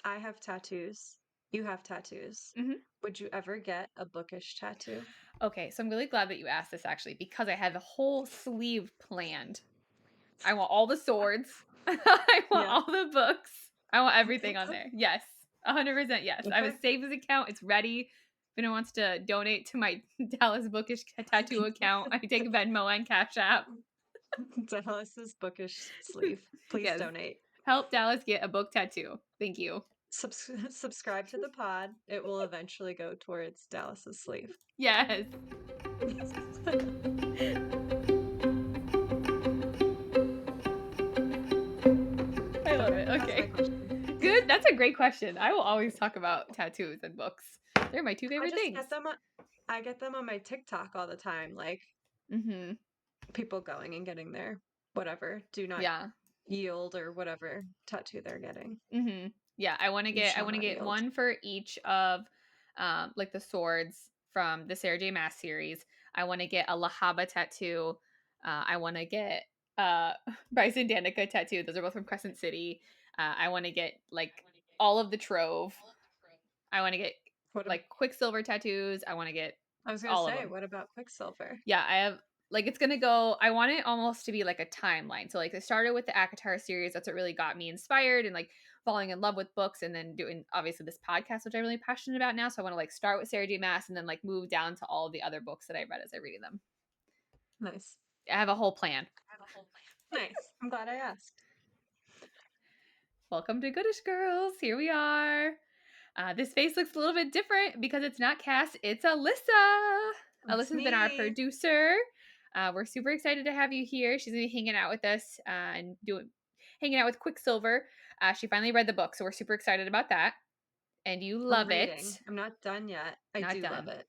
I have tattoos. You have tattoos. Hmm. Would you ever get a bookish tattoo? Okay, so I'm really glad that you asked this actually because I have a whole sleeve planned. I want all the swords. I want Yeah. all the books. I want everything on there. Yes. 100% yes. I have Okay. a savings account. It's ready. If anyone wants to donate to my Dallas Bookish tattoo account, I take Venmo and Cash App. Dallas's bookish sleeve. Please Yes. donate. Help Dallas get a book tattoo. Thank you. Subscribe to the pod. It will eventually go towards Dallas's sleeve. Yes. I love it. That's my Okay. question. Good. That's a great question. I will always talk about tattoos and books. They're my two I favorite just things. get them I get them on my TikTok all the time, like Mhm. people going and getting their whatever, do not Yeah. yield or whatever tattoo they're getting. Mhm. Yeah, I want to You get shall not yield. one for each of like the swords from the Sarah J Maas series. I want to get a Lahaba tattoo. I want to get Bryce and Danica tattoo. Those are both from Crescent City. I want to get like all of the Trove. I want to get What like Quicksilver tattoos. I want to get I was gonna all of say, them. what about Quicksilver? Yeah, I have like it's gonna go. I want it almost to be like a timeline. So like it started with the ACOTAR series. That's what really got me inspired and like falling in love with books, and then doing obviously this podcast, which I'm really passionate about now. So I want to like start with Sarah J. Maas and then like move down to all the other books that I read as I read them. Nice. I have a whole plan. Nice. I'm glad I asked. Welcome to Goodish Girls. Here we are. This face looks a little bit different because it's not Cass, it's Alissa. It's Alyssa's been our me. producer. We're super excited to have you here. She's gonna be hanging out with us and hanging out with Quicksilver. She finally read the book, so we're super excited about that. And you I'm love reading. it. I'm not done yet. I Not do love done. it.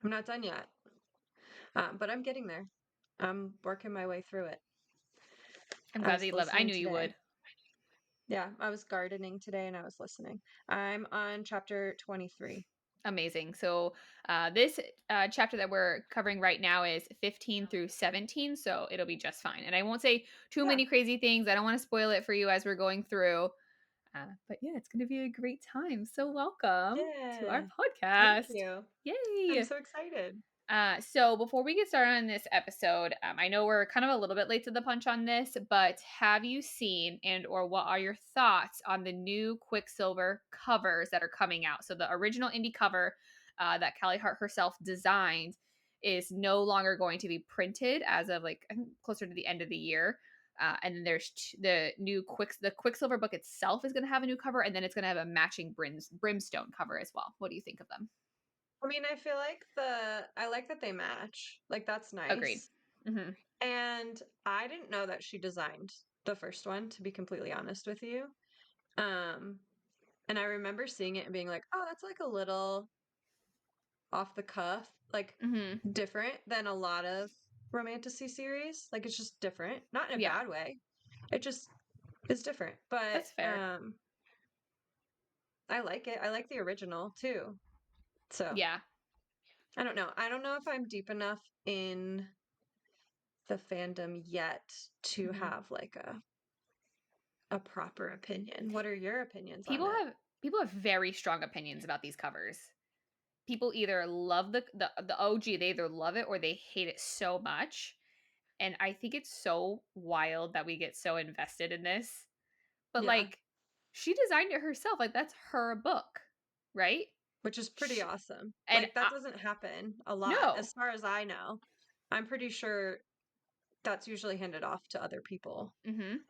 I'm not done yet. But I'm getting there. I'm working my way through it. I'm I glad that was you love it. I listening knew you today. would. Yeah, I was gardening today and I was listening. I'm on chapter 23. Amazing. So this chapter that we're covering right now is 15 through 17, so it'll be just fine. And I won't say too Yeah. many crazy things. I don't want to spoil it for you as we're going through. But yeah, it's going to be a great time. So welcome to our Yeah. Thank podcast. you. I'm Yay. so excited. So before we get started on this episode, I know we're kind of a little bit late to the punch on this, but have you seen and or what are your thoughts on the new Quicksilver covers that are coming out? So the original indie cover that Callie Hart herself designed is no longer going to be printed as of like I think closer to the end of the year. And then there's the Quicksilver book itself is going to have a new cover, and then it's going to have a matching brimstone cover as well. What do you think of them? I mean, I feel like I like that they match. Like that's Agreed. nice. Hmm. And I didn't know that she designed the first one, to be completely honest with you. Um, and I remember seeing it and being like, oh, that's like a little off the cuff, like Hmm. different than a lot of romantasy series. Like it's just different, not in a Yeah, bad way. It just is different. But that's fair. I like it. I like the original too. So Yeah. I don't know. I don't know if I'm deep enough in the fandom yet to Mhm. have like a proper opinion. What are your opinions on People it? have people have very strong opinions about these covers. People either love the OG, they either love it or they hate it so much. And I think it's so wild that we get so invested in this. But Yeah, like she designed it herself. Like that's her book, right? which is pretty Sh awesome. and Like that doesn't happen a lot no. as far as I know. I'm pretty sure that's usually handed off to other people. Mhm.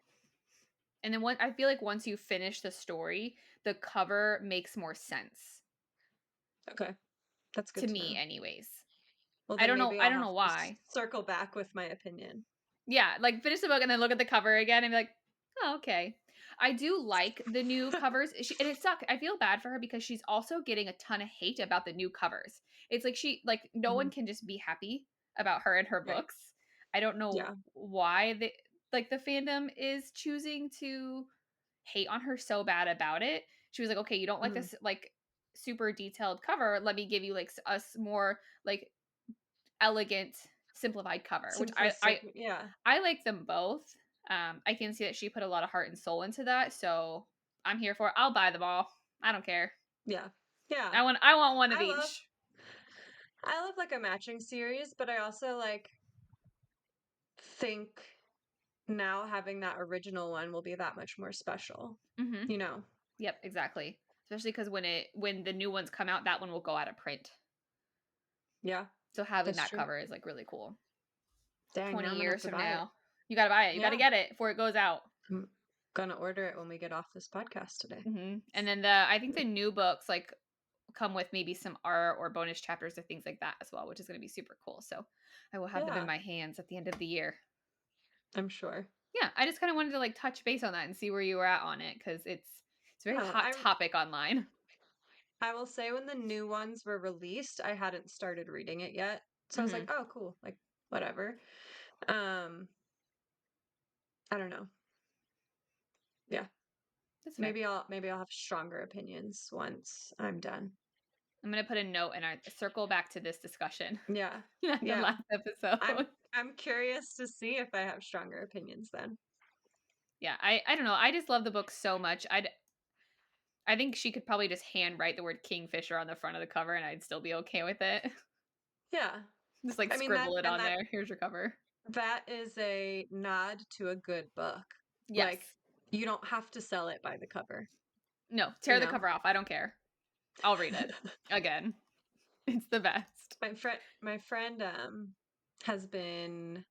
And then I feel like once you finish the story, the cover makes more sense Okay, that's to good to me know. anyways. Well, then maybe I I'll don't have know to why. circle back with my opinion. Yeah, like finish the book and then look at the cover again and be like, oh, okay. I do like the new covers. And it sucks. I feel bad for her because she's also getting a ton of hate about the new covers. It's like no one Mhm. can just be happy about her and her Right. books. I don't know Yeah. why the fandom is choosing to hate on her so bad about it. She was like, okay, you don't like Mhm. this like super detailed cover. Let me give you like a more like elegant simplified cover, which Simplistic. Yeah. I like them both. I can see that she put a lot of heart and soul into that, so I'm here for it. I'll buy them all. I don't care. Yeah. Yeah. I want one of each. I love like a matching series, but I also like think now having that original one will be that much more special. Mm-hmm. You know? Yep, exactly. Especially because when the new ones come out, that one will go out of print. Yeah. So having That's that true. cover is like really cool. Dang, 20 now I'm gonna have years to from buy it. now. You gotta buy it. You gotta Yeah. get it before it goes out. I'm gonna order it when we get off this podcast today. Mm-hmm. And then I think the new books like come with maybe some art or bonus chapters or things like that as well, which is going to be super cool. So I will have them in my hands at the end of the year. I'm sure. Yeah, I just kind of wanted to like touch base on that and see where you were at on it because it's a very hot topic online. I will say when the new ones were released, I hadn't started reading it yet. So I was like, oh, cool. Like, whatever. I don't know. Yeah. That's fair. Maybe I'll have stronger opinions once I'm done. I'm gonna put a note and I circle back to this discussion. Yeah. The last episode. I'm curious to see if I have stronger opinions then. Yeah, I don't know. I just love the book so much. I think she could probably just handwrite the word Kingfisher on the front of the cover and I'd still be okay with it. Yeah. Just like scribble it on there. Here's your cover. That is a nod to a good book. Yes. Like, you don't have to sell it by the cover. No, tear the cover off. I don't care. I'll read it again. It's the best. My friend has been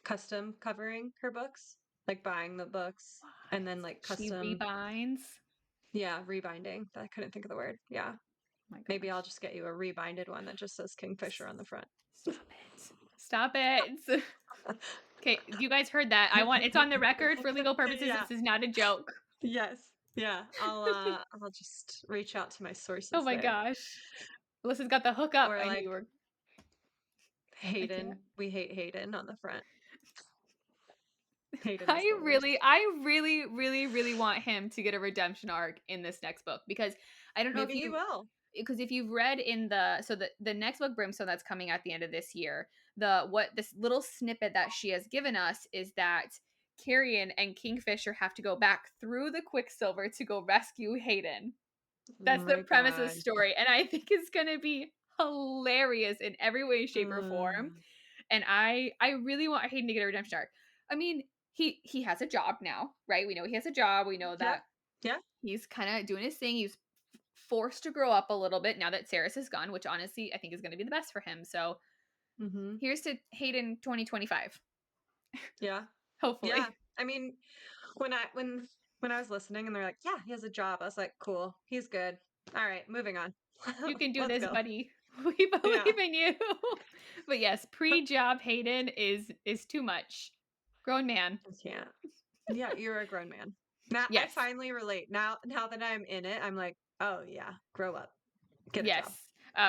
custom covering her books, like buying the books and then like custom. She rebinds. Yeah, rebinding. I couldn't think of the word. Yeah. Oh maybe I'll just get you a rebinded one that just says Kingfisher on the front. Stop it. Okay, you guys heard that. It's on the record for legal purposes. Yeah. This is not a joke. Yes. Yeah. I'll just reach out to my sources. Oh my gosh. Alysa's got the hookup. Or like, I knew you were. Hayden. We hate Hayden on the front. Hayden I really want him to get a redemption arc in this next book because I don't know if he will. Because if you've read in the next book, Brimstone, that's coming at the end of this year, this little snippet that she has given us is that Carrion and Kingfisher have to go back through the Quicksilver to go rescue Hayden. That's the premise of the story, and I think it's gonna be hilarious in every way, shape, or form. And I really want Hayden to get a redemption arc. I mean, he has a job now, right? We know he has a job. We know that he's kind of doing his thing. He's forced to grow up a little bit now that Saeris is gone, which honestly I think is going to be the best for him. So here's to Hayden 2025. Yeah. Hopefully. Yeah. I mean, when I was listening and they're like, yeah, he has a job, I was like, cool, he's good. All right, moving on. You can do this, buddy. We believe in you. But yes, pre-job Hayden is too much. Grown man. Yeah. Yeah, you're a grown man. Now I finally relate. Now that I'm in it, I'm like, oh yeah, grow up. Get a job.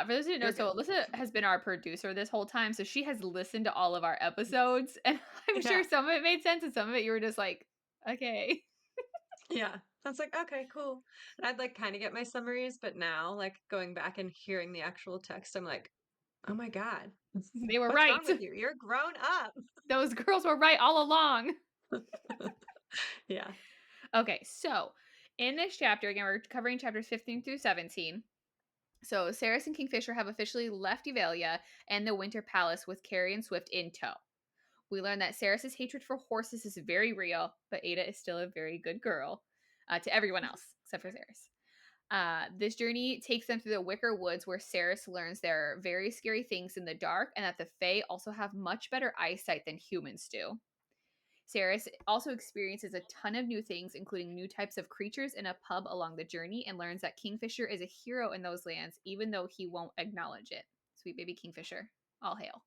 For those who didn't know, so Alyssa has been our producer this whole time, so she has listened to all of our episodes, and I'm sure some of it made sense, and some of it you were just like, okay. Yeah. I was like, okay, cool. And I'd like kind of get my summaries, but now like going back and hearing the actual text, I'm like, oh my God. They were right. What's wrong with you? You're grown up. Those girls were right all along. Yeah. Okay, so in this chapter, again, we're covering chapters 15 through 17. So Saeris and Kingfisher have officially left Evalia and the Winter Palace with Carrion Swift in tow. We learn that Saeris' hatred for horses is very real, but Ada is still a very good girl to everyone else, except for Saeris. This journey takes them through the Wicker Woods, where Saeris learns there are very scary things in the dark, and that the Fae also have much better eyesight than humans do. Saeris also experiences a ton of new things, including new types of creatures in a pub along the journey, and learns that Kingfisher is a hero in those lands, even though he won't acknowledge it. Sweet baby Kingfisher. All hail.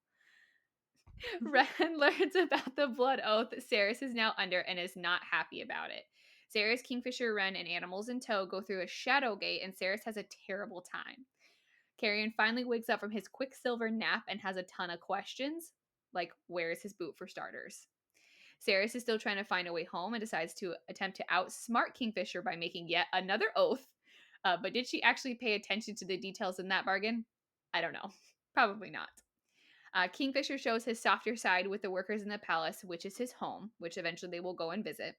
Ren learns about the blood oath Saeris is now under and is not happy about it. Saeris, Kingfisher, Ren, and animals in tow go through a shadow gate, and Saeris has a terrible time. Carrion finally wakes up from his Quicksilver nap and has a ton of questions, like where's his boot for starters? Saeris is still trying to find a way home and decides to attempt to outsmart Kingfisher by making yet another oath. But did she actually pay attention to the details in that bargain? I don't know. Probably not. Kingfisher shows his softer side with the workers in the palace, which is his home, which eventually they will go and visit.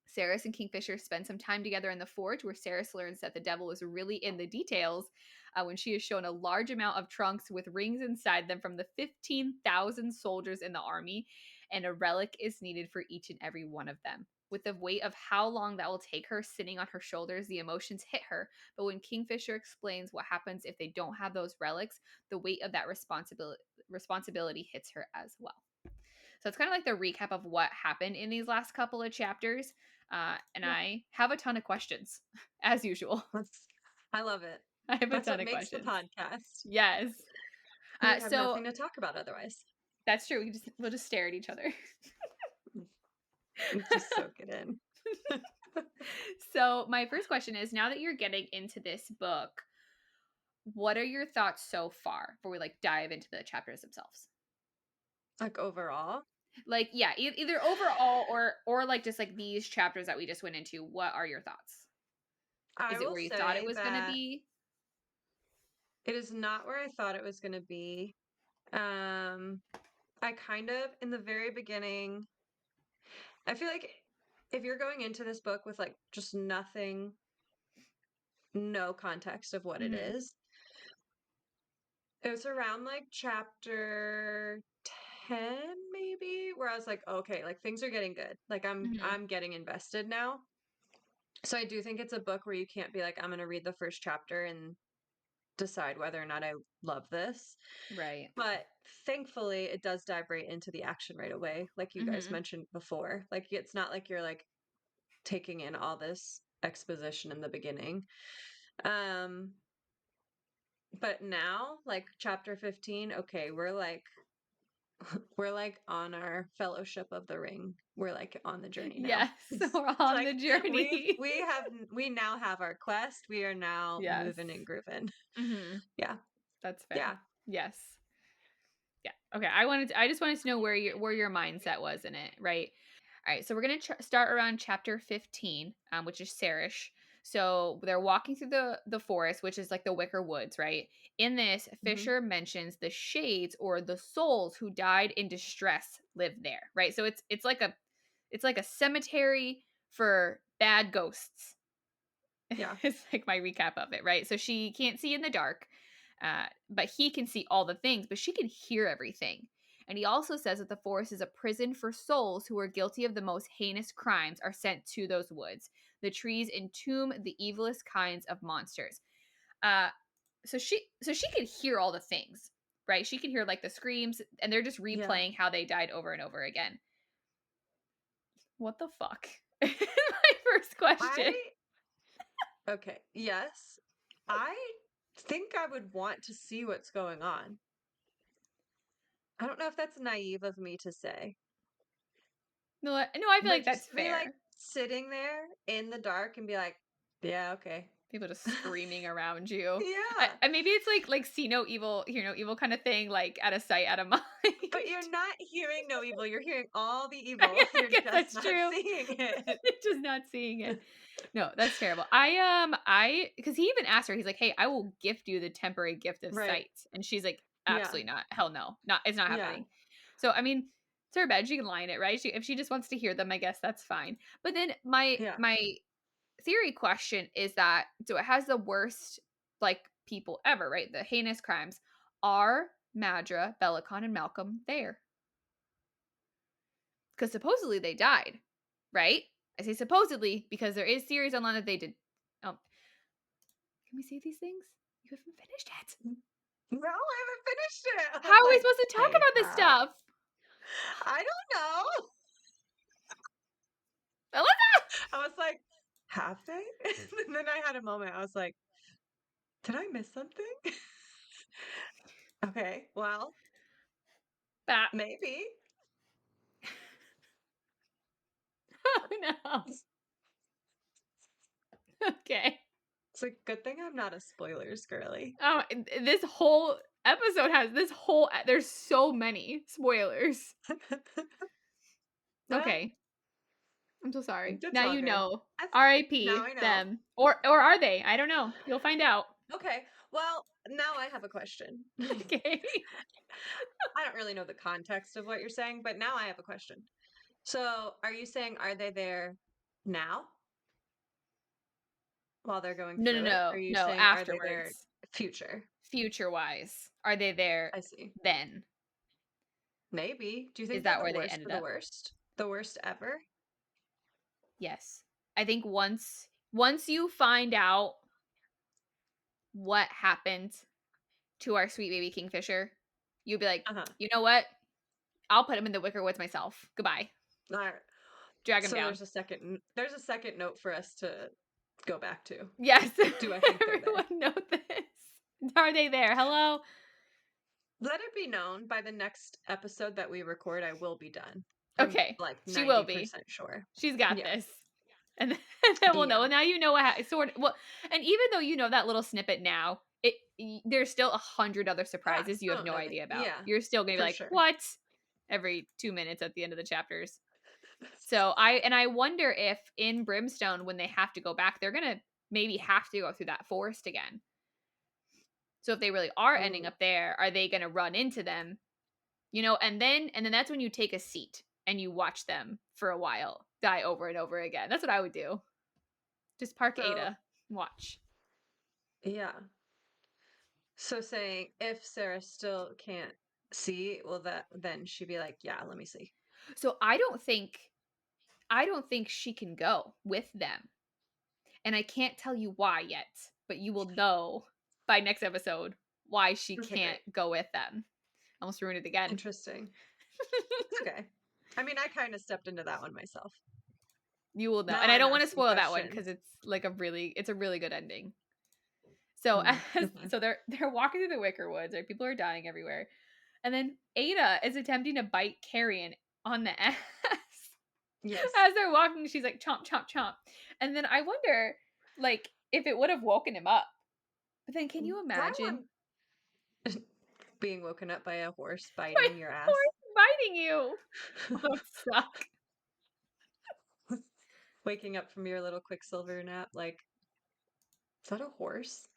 Saeris and Kingfisher spend some time together in the forge, where Saeris learns that the devil is really in the details when she is shown a large amount of trunks with rings inside them from the 15,000 soldiers in the army, and a relic is needed for each and every one of them. With the weight of how long that will take her sitting on her shoulders, the emotions hit her. But when Kingfisher explains what happens if they don't have those relics, the weight of that responsibility hits her as well. So it's kind of like the recap of what happened in these last couple of chapters. And Yeah. I have a ton of questions, as usual. I love it. I have a That's ton what of makes the questions. podcast. Yes. We have So nothing to talk about otherwise. that's true. We'll just stare at each other. Just soak it in. So my first question is, now that you're getting into this book, what are your thoughts so far before we like dive into the chapters themselves? Like overall? Like, yeah, either overall or like just like these chapters that we just went into. What are your thoughts? Is I it will where you thought it say was going to that be? it is not where I thought it was going to be. I kind of, in the very beginning, I feel like if you're going into this book with like just nothing, no context of what it Mm-hmm. is, it was around like chapter 10 maybe, where I was like, okay, like things are getting good. Like Mm-hmm. I'm getting invested now. So I do think it's a book where you can't be like, I'm going to read the first chapter and decide whether or not I love this. Right. But thankfully, it does dive right into the action right away, like you guys Mm-hmm. mentioned before. Like it's not like you're like taking in all this exposition in the beginning. Um, but now, like chapter 15, okay, we're like on our Fellowship of the Ring. We're like on the journey now. Yes, It's we're on like the journey. we now have our quest. We are now Yes. moving and grooving. Mm-hmm. Yeah. That's fair. Yeah. Yes. Yeah. Okay. I just wanted to know where your mindset was in it, right? All right. So we're gonna start around chapter 15, which is Saeris. So they're walking through the forest, which is like the Wicker Woods, right? In this, Hmm. Fisher mentions the shades or the souls who died in distress live there, right? So it's like a cemetery for bad ghosts. Yeah. It's like my recap of it, right? So she can't see in the dark, but he can see all the things, but she can hear everything. And he also says that the forest is a prison for souls who are guilty of the most heinous crimes are sent to those woods. The trees entomb the evilest kinds of monsters. Uh, so she can hear all the things, right? She can hear like the screams, and they're just Yeah. replaying how they died over and over again. What the fuck? My first question. Okay. Yes. I think I would want to see what's going on. I don't know if that's naive of me to say, No, I feel but like that's just be like fair. sitting there in the dark and be like, yeah, okay. People just screaming around you. Yeah. Maybe it's like see no evil, hear no evil kind of thing, like out of sight, out of mind. But you're not hearing no evil. You're hearing all the evil. I You're guess just that's not true. seeing it. Just not seeing it. No, that's terrible. Because he even asked her, he's like, "Hey, I will gift you the temporary gift of Right. sight," and she's like, Yeah. "Absolutely not. Hell no, not. It's not Yeah. happening." So I mean, it's her bed. She can lie in it, right? If she just wants to hear them, I guess that's fine. But then Yeah. my theory question is that so it has the worst like people ever, right? The heinous crimes. Are Madra, Bellicon, and Malcolm there? Because supposedly they died, right? I say supposedly because there is series online that they did. Oh, can we say these things? You haven't finished it. No, I haven't finished it. How I'm are we like, supposed to talk they about this have. stuff? I don't know. Alyssa! I was like, have they? And then I had a moment. I was like, did I miss something? Okay, well, Ah, maybe. oh no. Okay. It's a good thing I'm not a spoilers girly. Oh, this whole episode has there's so many spoilers. Well, Okay. I'm so sorry. it's Now all you good. know. Now R.I.P. I know. them. Or are they? I don't know. You'll find out. Okay, well, now I have a question. Okay. I don't really know the context of what you're saying, but now I have a question. So, are you saying, are they there now while they're going No, no, through it? Or no, are you no, saying are they their afterwards. future? Future-wise, are they there I see. then? Maybe. Do you Is think they're that the where they worst ended of the up? worst? The worst ever? Yes. I think once you find out what happened to our sweet baby Kingfisher, you'll be like, Uh-huh. "You know what? I'll put him in the Wicker Woods myself. Goodbye. All right. Drag him So down." there's a second note for us to go back to. Yes. Do I think they're there? Everyone know this. Are they there? Hello? Let it be known by the next episode that we record, I will be done. I'm Okay. like She will be. 90% sure. She's got Yeah. this. And then we'll know. Yeah. And now you know what sort of, well, and even though you know that little snippet now, there's still 100 other Ah, surprises you have still no another. idea about. Yeah, You're still gonna be for like, sure. what? Every 2 minutes at the end of the chapters. So I wonder if in Brimstone, when they have to go back, they're gonna maybe have to go through that forest again. So if they really are ending Ooh. up there, are they gonna run into them? And then that's when you take a seat and you watch them for a while die over and over again. That's what I would do. Just park So, Ada, watch. yeah. So saying if Sarah still can't see, well, then she'd be like, yeah, let me see. So I don't think she can go with them. And I can't tell you why yet, but you will know by next episode why she Okay, can't great. go with them. Almost ruined it again. Interesting. It's okay. I mean, I kind of stepped into that one myself. You will know. Now And I I'm don't want to asking spoil that one because questions. it's a really good ending. So Okay. so they're walking through the Wicker Woods, right? People are dying everywhere. And then Ada is attempting to bite Carrion on the ass. Yes. As they're walking, she's like chomp, chomp, chomp. And then I wonder, like, if it would have woken him up. But then can you Why imagine am being woken up by a horse my biting your ass? horse biting you? Oh, that would suck. Waking up from your little Quicksilver nap, like, is that a horse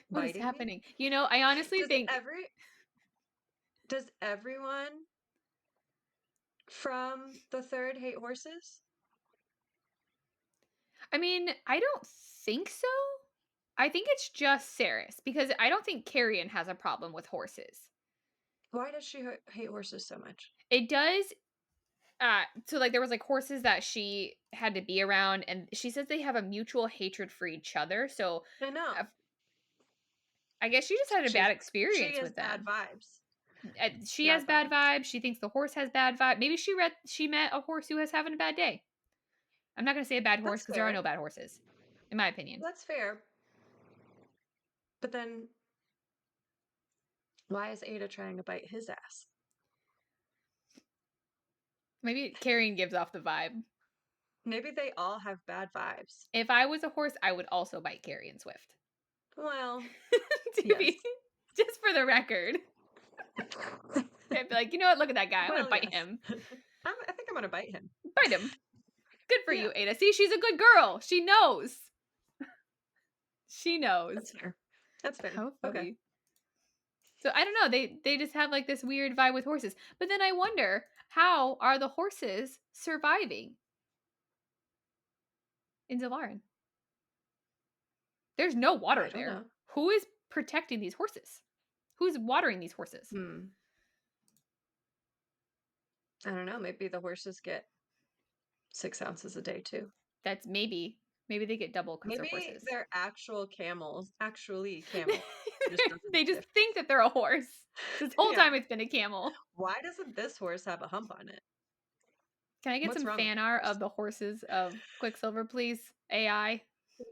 What is biting me? happening? I honestly Does think every does everyone from the third hate horses? I don't think so. I think it's just Saeris because I don't think Carrion has a problem with horses. Why does she hate horses so much? It does so like there was like horses that she had to be around and she says they have a mutual hatred for each other. So I know. uh, I guess she just had a bad She experience has with bad them. vibes. She has Bad bad vibes. vibes. She thinks the horse has bad vibe. Maybe she met a horse who was having a bad day. I'm not going to say a bad horse That's because there are no fair. bad horses, in my opinion. That's fair. But then why is Ada trying to bite his ass? Maybe Carrion gives off the vibe. Maybe they all have bad vibes. If I was a horse, I would also bite Carrion Swift. Well, To yes. be just for the record. I'd be like, you know what? Look at that guy. I'm Well, gonna bite yes. him. I think I'm gonna bite him. Bite him. Good for Yeah. you, Ada. See, she's a good girl. She knows. She knows. That's fair. That's fair. How funny. Okay. So I don't know. They just have like this weird vibe with horses. But then I wonder, how are the horses surviving in Zalaran? There's no water I don't there. know. Who is protecting these horses? Who's watering these horses? I don't know. Maybe the horses get 6 ounces a day too. That's maybe they get double because they're Maybe horses. they're actually camels. They just think that they're a horse. This whole Yeah. time it's been a camel. Why doesn't this horse have a hump on it? Can I get What's some wrong with fan the art horse? of the horses of Quicksilver, please? AI.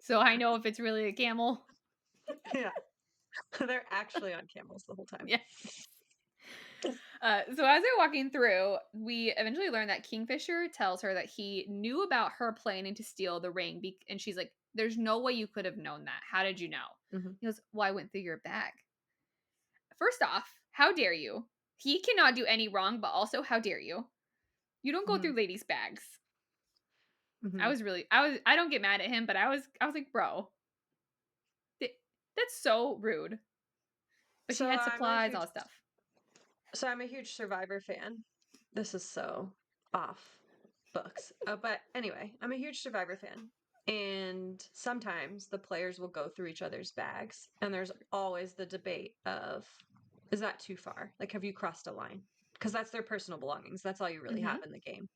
So I know if it's really a camel. Yeah. They're actually on camels the whole time. Yeah. So as they're walking through, we eventually learn that Kingfisher tells her that he knew about her planning to steal the ring. And she's like, there's no way you could have known that. How did you know? Mhm. He goes, well, I went through your bag. First off, how dare you? He cannot do any wrong, but also, how dare you? You don't go Mhm. through ladies' bags. Mhm. I don't get mad at him, but I was like, bro, that's so rude. But she had supplies, all that stuff. So I'm a huge Survivor fan. This is so off. books. But anyway, I'm a huge Survivor fan. And sometimes the players will go through each other's bags. And there's always the debate of, is that too far? Like, have you crossed a line? Because that's their personal belongings. That's all you really Mm-hmm. have in the game.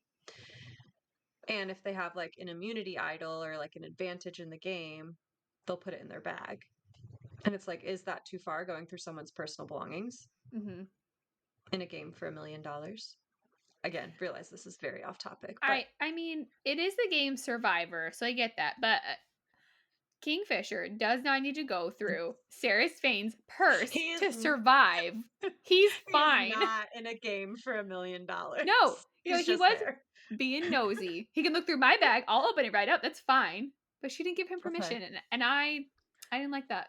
And if they have like an immunity idol or like an advantage in the game, they'll put it in their bag. And it's like, is that too far going through someone's personal belongings Mm-hmm. in a game for $1 million? Again, realize this is very off topic, but I mean, it is the game Survivor, so I get that, but Kingfisher does not need to go through Saeris Fane's purse he is to survive. He's he is fine. not in a game for $1 million. No, He's he just was there. being nosy. He can look through my bag. I'll open it right up. That's fine. But she didn't give him Okay. permission, and I didn't like that.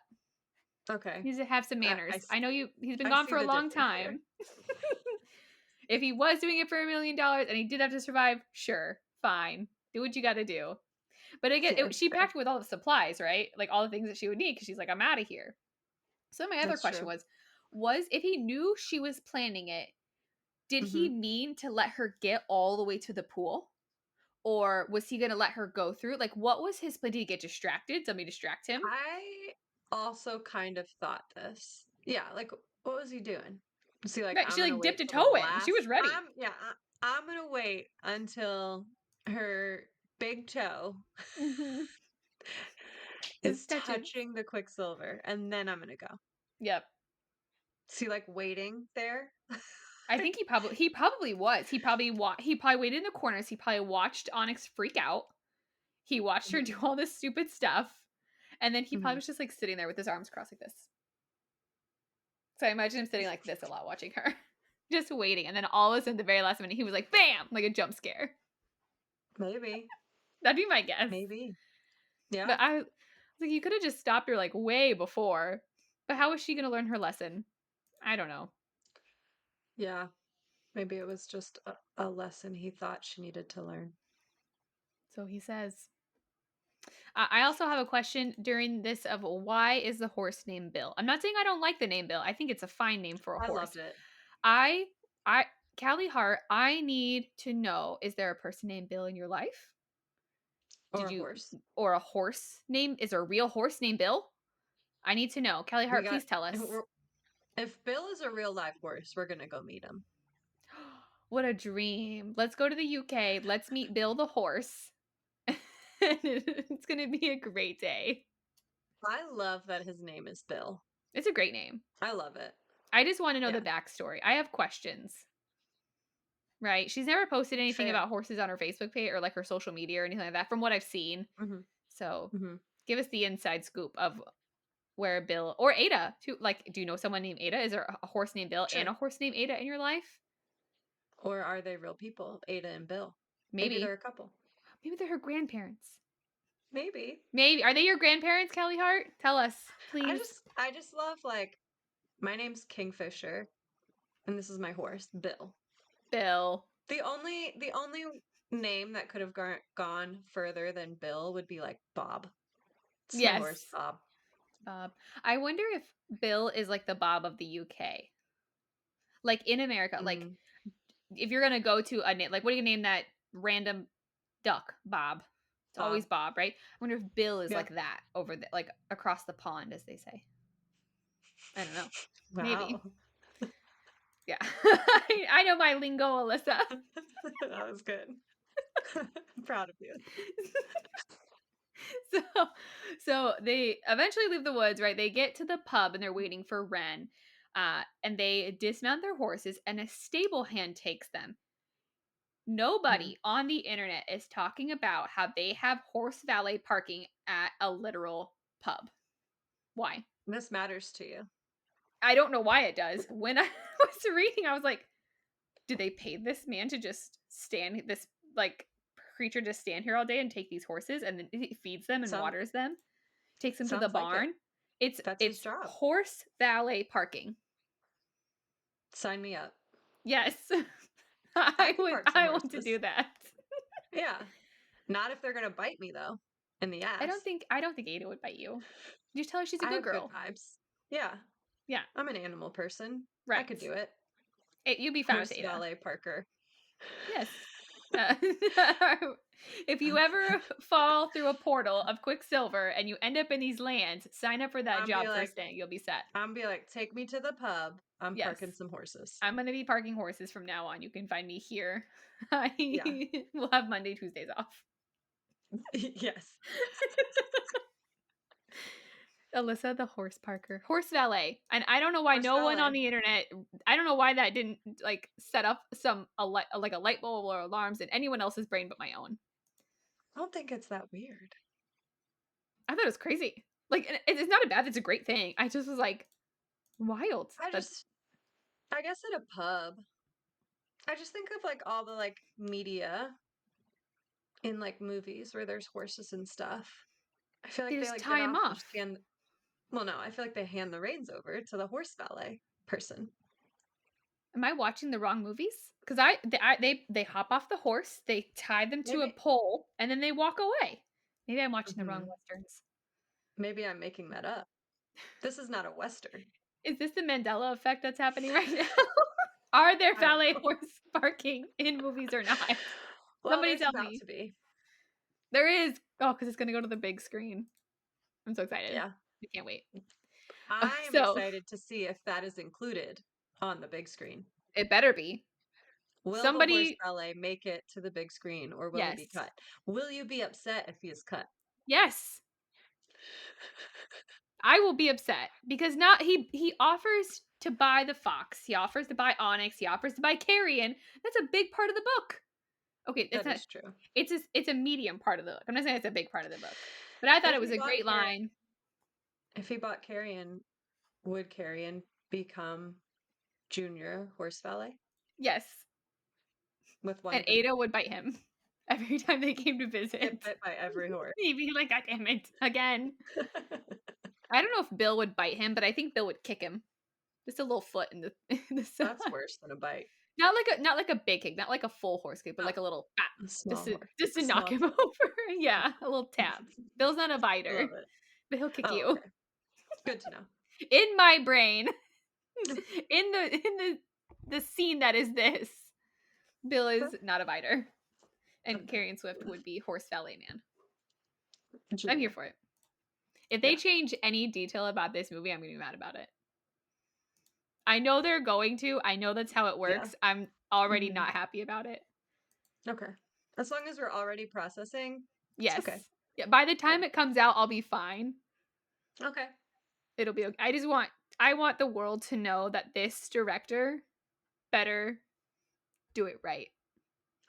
Okay. He needs to have some manners. I know he's been I gone see for a the long difference here. time. If he was doing it for $1 million and he did have to survive, sure, fine. Do what you got to do. But again, Fair, she fair. packed with all the supplies, right? Like all the things that she would need because she's like, I'm out of here. So my other That's question true. was if he knew she was planning it, did he Mhm. mean to let her get all the way to the pool? Or was he going to let her go through? Like, what was his plan? Did he get distracted? Somebody distract him? I also kind of thought this. Yeah, like what was he doing? Was he like, Right. I'm She gonna like dipped wait a till the toe in. She was last? ready. I'm gonna wait until her big toe Mm-hmm. is Touching. touching the Quicksilver, and then I'm gonna go. Yep. Is he like waiting there? I think he probably was. He probably waited in the corners. He probably watched Onyx freak out. He watched her do all this stupid stuff. And then he probably was just like sitting there with his arms crossed like this. So I imagine him sitting like this a lot watching her. Just waiting. And then all of a sudden, the very last minute, he was like, bam! Like a jump scare. Maybe. That'd be my guess. Maybe. Yeah. But I was like, you could have just stopped her like way before. But how was she going to learn her lesson? I don't know. Yeah. Maybe it was just a lesson he thought she needed to learn. So he says. I also have a question during this of why is the horse named Bill? I'm not saying I don't like the name Bill. I think it's a fine name for a I horse. loved it. I Callie Hart, I need to know, is there a person named Bill in your life? Or a horse. Or a horse name? Is there a real horse named Bill? I need to know. Callie Hart, please tell us. If Bill is a real live horse, we're gonna go meet him. What a dream. Let's go to the UK. Let's meet Bill the horse. It's going to be a great day. I love that his name is Bill. It's a great name. I love it. I just want to know the backstory. I have questions. Right? She's never posted anything about horses on her Facebook page or like her social media or anything like that from what I've seen. Mm-hmm. So give us the inside scoop of where Bill or Ada too. Like, do you know someone named Ada? Is there a horse named Bill and a horse named Ada in your life? Or are they real people, Ada and Bill? Maybe they're a couple. Maybe they're her grandparents. Maybe. Are they your grandparents, Callie Hart? Tell us, please. I just love, like, my name's Kingfisher, and this is my horse, Bill. Bill. The only name that could have gone further than Bill would be like Bob. It's my horse, Bob. Bob. I wonder if Bill is like the Bob of the UK. Like in America, like if you're gonna go to a name, like what do you name that random duck? Bob. It's always Bob, right? I wonder if Bill is like that over the, like across the pond, as they say. I don't know. Wow. Maybe. Yeah. I know my lingo, Alissa. That was good. I'm proud of you. So they eventually leave the woods, right? They get to the pub and they're waiting for Ren. And they dismount their horses and a stable hand takes them. Nobody on the internet is talking about how they have horse valet parking at a literal pub. Why? This matters to you. I don't know why it does. When I was reading, I was like, did they pay this man to just stand, this like creature to stand here all day and take these horses, and then he feeds them and waters them, takes them to the barn? It's his job. Horse valet parking. Sign me up. Yes. I want to do that. Yeah. Not if they're gonna bite me though. In the ass. I don't think Ada would bite you. You just tell her she's a good girl. Good vibes. Yeah. Yeah. I'm an animal person. Right. I could do it. You'd be fine with Horse Ada. valet Parker. Yes. If you ever fall through a portal of Quicksilver and you end up in these lands, sign up for that I'm be job like, first day. You'll be set. take me to the pub. I'm Yes. parking some horses. I'm going to be parking horses from now on. You can find me here. Yeah. We'll have Monday, Tuesdays off. Yes. Alyssa, the horse parker, horse valet, and I don't know why Horse no one on valet. the internet. I don't know why that didn't like set up a light bulb or alarms in anyone else's brain but my own. I don't think it's that weird. I thought it was crazy. Like it's not a bad. It's a great thing. I just was like wild. I guess at a pub, I just think of like all the like media in like movies where there's horses and stuff. I feel They like they just like get tie him off and off. just hand. Well, no, I feel like they hand the reins over to the horse valet person. Am I watching the wrong movies? Because they hop off the horse, they tie them to a Maybe. pole, and then they walk away. Maybe I'm watching the wrong Mhm. westerns. Maybe I'm making that up. This is not a western. Is this the Mandela effect that's happening right now? Are there I don't valet know. horse parking in movies or not? Well, Somebody there's tell about me. to be. There is. Oh, because it's going to go to the big screen. I'm so excited. Yeah. I can't wait. I am So excited to see if that is included on the big screen. it better be. Will the horse Somebody, ballet make it to the big screen or will he be yes. cut? Will you be upset if he is cut? Yes. I will be upset because not he offers to buy the fox. He offers to buy Onyx. He offers to buy Carrion. That's a big part of the book. Okay, it's That not. is true. It's a medium part of the book. I'm not saying it's a big part of the book, but I thought If it was he a bought great line. if he bought Carrion, would Carrion become junior horse valet Yes, with one and boot? Ada would bite him every time they came to Get visit. bit by every horse. He'd be like, "God damn it, again." I don't know if Bill would bite him, but I think Bill would kick him. Just a little foot in the in the side. That's worse than a bite. Not like a big kick, not like a full horse kick, but Oh, like a little pat, a small horse. just to knock Small him tap. over. Yeah, a little tap. Bill's not a I biter, love it. but he'll kick Oh, you. okay. Good to know. In my brain, in the scene that is this, Bill is not a biter, and Okay. Carrion Swift would be horse valet man. I'm here Junior. for it. If they Yeah. change any detail about this movie, I'm gonna be mad about it. I know they're going to. I know that's how it works. Yeah. I'm already Mhm. not happy about it. Okay. As long as we're already processing, it's Yes. okay. Yeah, by the time it comes out, I'll be fine. Okay. It'll be okay. I want the world to know that this director better do it right.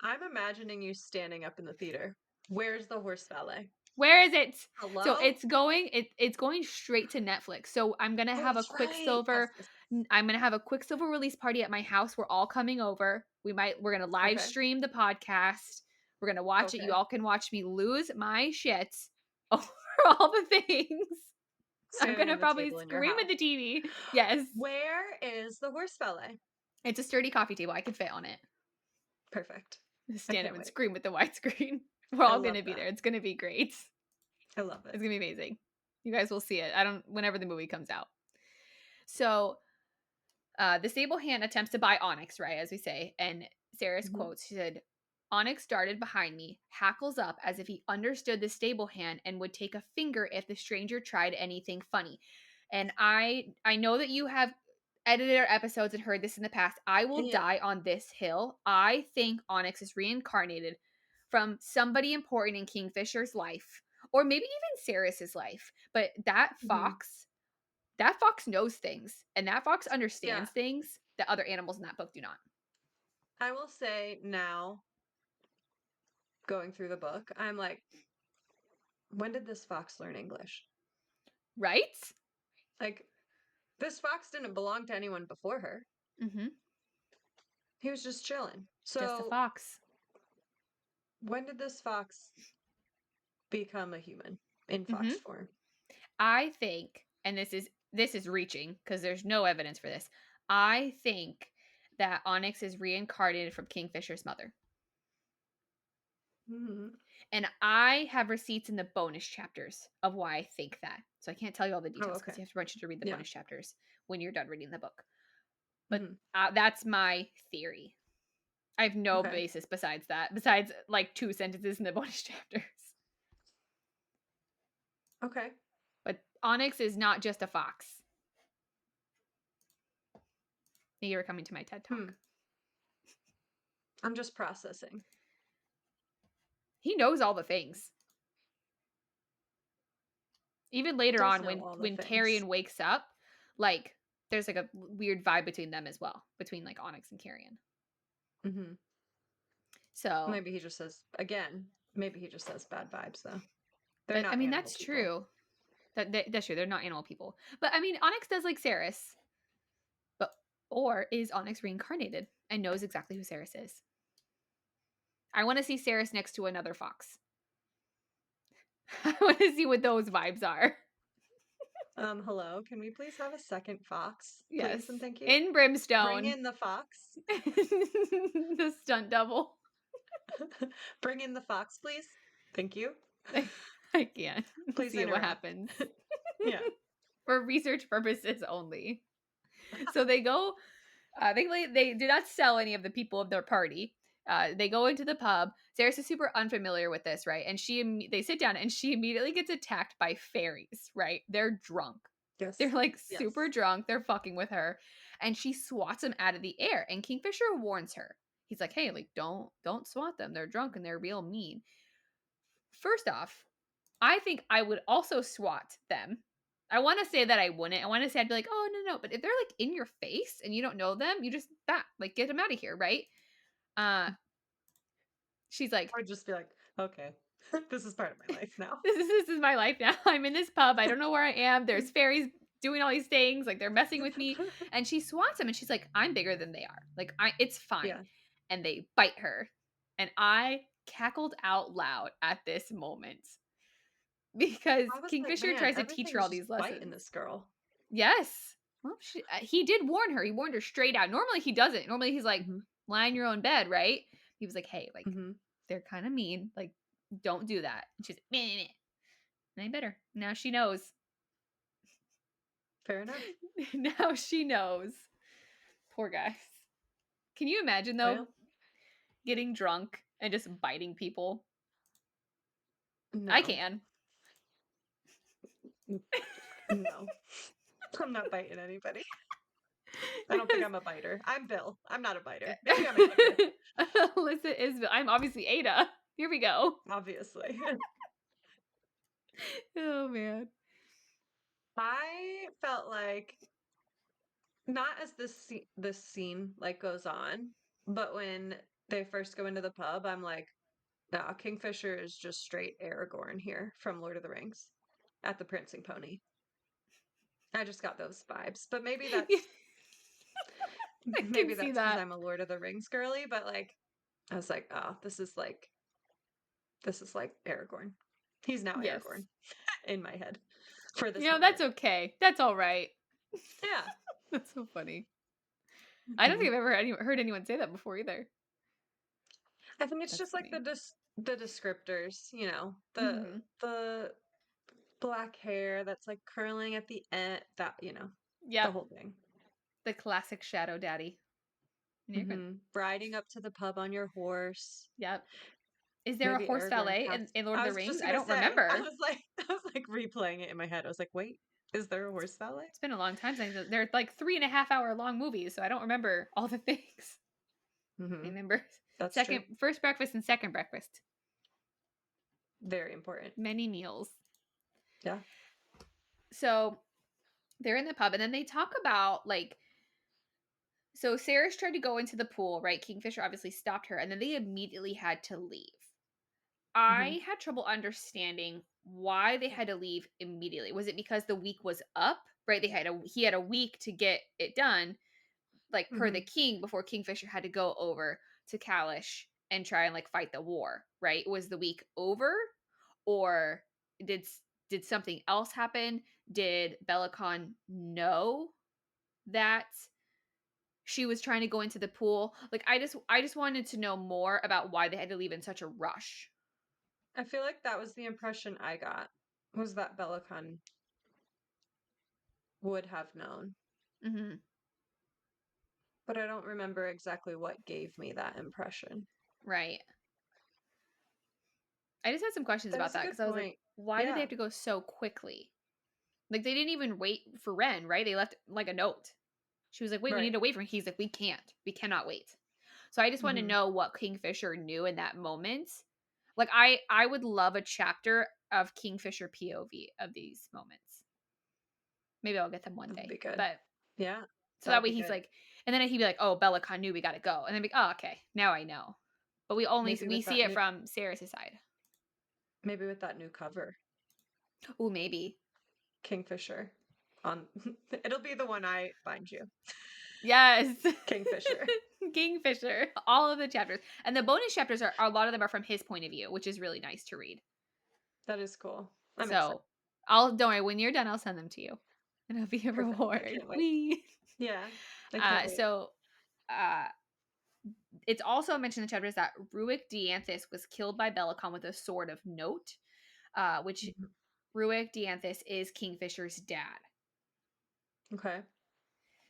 I'm imagining you standing up in the theater. Where's the horse valet? Where is it? Hello? So it's going straight to Netflix. So I'm gonna have a That's right. Quicksilver. Yes. I'm gonna have a Quicksilver release party at my house. We're all coming over. We're gonna live Okay. stream the podcast. We're gonna watch it. Okay. You all can watch me lose my shit over all the things. I'm Standing gonna on the probably table in your scream at house. the TV. Yes. Where is the horse valet? It's a sturdy coffee table. I can fit on it. Perfect. Stand can't up and wait. scream with the widescreen. We're all love gonna be that. there. It's gonna be great. I love It's it. gonna be amazing. You guys will see it. Whenever the movie comes out. So the stable hand attempts to buy Onyx, right, as we say, and Saeris Mhm. quotes, she said, Onyx darted behind me, hackles up as if he understood the stable hand and would take a finger if the stranger tried anything funny. And I know that you have edited our episodes and heard this in the past. I will Yeah. die on this hill. I think Onyx is reincarnated from somebody important in Kingfisher's life, or maybe even Saeris's life. But that Mhm. fox knows things, and that fox Yeah. understands things that other animals in that book do not. I will say now, going through the book, I'm like, when did this fox learn English? Right? Like, this fox didn't belong to anyone before her. Mm-hmm. He was just chilling. Just a So, fox. when did this fox become a human in Mm-hmm. fox form? I think, and this is reaching because there's no evidence for this. I think that Onyx is reincarnated from Kingfisher's mother. Mhm. And I have receipts in the bonus chapters of why I think that. So I can't tell you all the details because okay. you have to read the Yeah. bonus chapters when you're done reading the book. But Mhm. that's my theory. I have no Okay. basis besides that, besides like 2 sentences in the bonus chapters. Okay. But Onyx is not just a fox. Thank you for coming to my TED Talk. I'm just processing. He knows all the things. Even later Does on, know all the when things. Carrion wakes up, like there's like a weird vibe between them as well, between like Onyx and Carrion. Mm-hmm. So Maybe he just says maybe he just says bad vibes though. They're but, not I mean, animal that's people. true. That's true. They're not animal people. But I mean, Onyx does like Saeris. But or is Onyx reincarnated and knows exactly who Saeris is? I want to see Saeris next to another fox. I want to see what those vibes are. Hello, can we please have a second fox? Yes. Please and thank you. In Brimstone. Bring in the fox. The stunt double. Bring in the fox, please. Thank you. I can't. Please See what interrupt. happens. Yeah. For research purposes only. So they go, they do not sell any of the people of their party. They go into the pub. Saeris is super unfamiliar with this, right? And they sit down and she immediately gets attacked by fairies, right? They're drunk. Yes. They're like Yes. super drunk. They're fucking with her. And she swats them out of the air. And Kingfisher warns her. He's like, hey, like, don't swat them. They're drunk and they're real mean. First off, I think I would also swat them. I want to say that I wouldn't. I want to say I'd be like, oh, no. But if they're like in your face and you don't know them, you just like get them out of here, right? She's like, I would just be like, okay, this is part of my life now. this is my life now. I'm in this pub. I don't know where I am. There's fairies doing all these things. Like they're messing with me. And she swats him and she's like, I'm bigger than they are. Like it's fine. Yeah. And they bite her. And I cackled out loud at this moment. Because Kingfisher like, tries to teach her all these lessons. Biting this girl. Yes. Well, he did warn her. He warned her straight out. Normally he doesn't. Normally he's like, lie in your own bed, right? He was like, hey, like, they're kind of mean. Like, don't do that. And she's like, meh, meh. And I bit her. Now she knows. Fair enough. Now she knows. Poor guys. Can you imagine, though, getting drunk and just biting people? No. I can. No. I'm not biting anybody. I don't think I'm a biter. I'm Bill. I'm not a biter. Maybe I'm a kicker. Alissa is Bill. I'm obviously Ada. Here we go. Obviously. Oh, man. I felt like, not as this scene like goes on, but when they first go into the pub, I'm like, nah, Kingfisher is just straight Aragorn here from Lord of the Rings at the Prancing Pony. I just got those vibes, but maybe that's maybe that's because I'm a Lord of the Rings girly. But like, I was like, oh, this is like Aragorn. He's now Aragorn in my head for this. That's okay. That's all right. Yeah, that's so funny. I don't think I've ever heard anyone say that before either. I think it's just funny. Like the descriptors, the black hair that's like curling at the end, that the whole thing. The classic shadow daddy. Riding up to the pub on your horse. Yep. Is there a horse valet in Lord of the Rings? I don't remember. I was like replaying it in my head. I was like, wait, is there a horse valet? It's been a long time since they're like 3.5 hour long movies, so I don't remember all the things. I remember That's first breakfast and second breakfast. Very important. Many meals. Yeah. So they're in the pub and then they talk about like, so Saeris tried to go into the pool, right? Kingfisher obviously stopped her and then they immediately had to leave. I had trouble understanding why they had to leave immediately. Was it because the week was up, right? He had a week to get it done, like per the king, before Kingfisher had to go over to Kalish and try and like fight the war, right? Was the week over, or did something else happen? Did Bellicon know that she was trying to go into the pool? Like I just wanted to know more about why they had to leave in such a rush. I feel like that was the impression I got, was that Bellicon would have known. but I don't remember exactly what gave me that impression. Right. I just had some questions That about is a that good because I was like, point. why did they Yeah, have to go so quickly? Like, they didn't even wait for Ren, right? They left like a note. She was like, wait, we right. need to wait for him. He's like, we can't. We cannot wait. So I just want to Hmm. know what Kingfisher knew in that moment. Like, I would love a chapter of Kingfisher POV of these moments. Maybe I'll get them one That would day. be good. But Yeah, so that that would way be he's good. like, and then he'd be like, oh, Bellicon knew we got to go. And then be like, oh, okay, now I know. But Maybe we with see that it new, from Saeris' side. maybe with that new cover, Oh, maybe. Kingfisher. On it'll be the one I find you, Yes. Kingfisher. Kingfisher. All of the chapters. And the bonus chapters are a lot of them are from his point of view, which is really nice to read. That is cool. I'm excited. So don't worry, when you're done, I'll send them to you. And it'll be a Perfect. I reward. can't wait. Wee. Yeah, I can't wait. So uh it's also mentioned in the chapters that Ruick Dianthus was killed by Bellicon with a sword of note, which Mhm. Ruick Dianthus is Kingfisher's dad. Okay.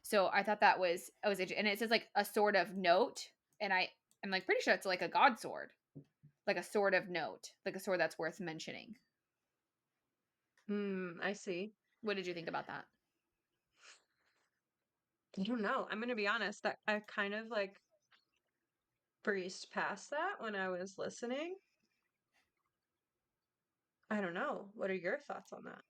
So I thought that was and it says like a sword of note, and I'm like pretty sure it's like a god sword, like a sword of note, like a sword that's worth mentioning. I see. What did you think about that? I don't know. I'm gonna be honest, that I kind of like breezed past that when I was listening. I don't know. What are your thoughts on that?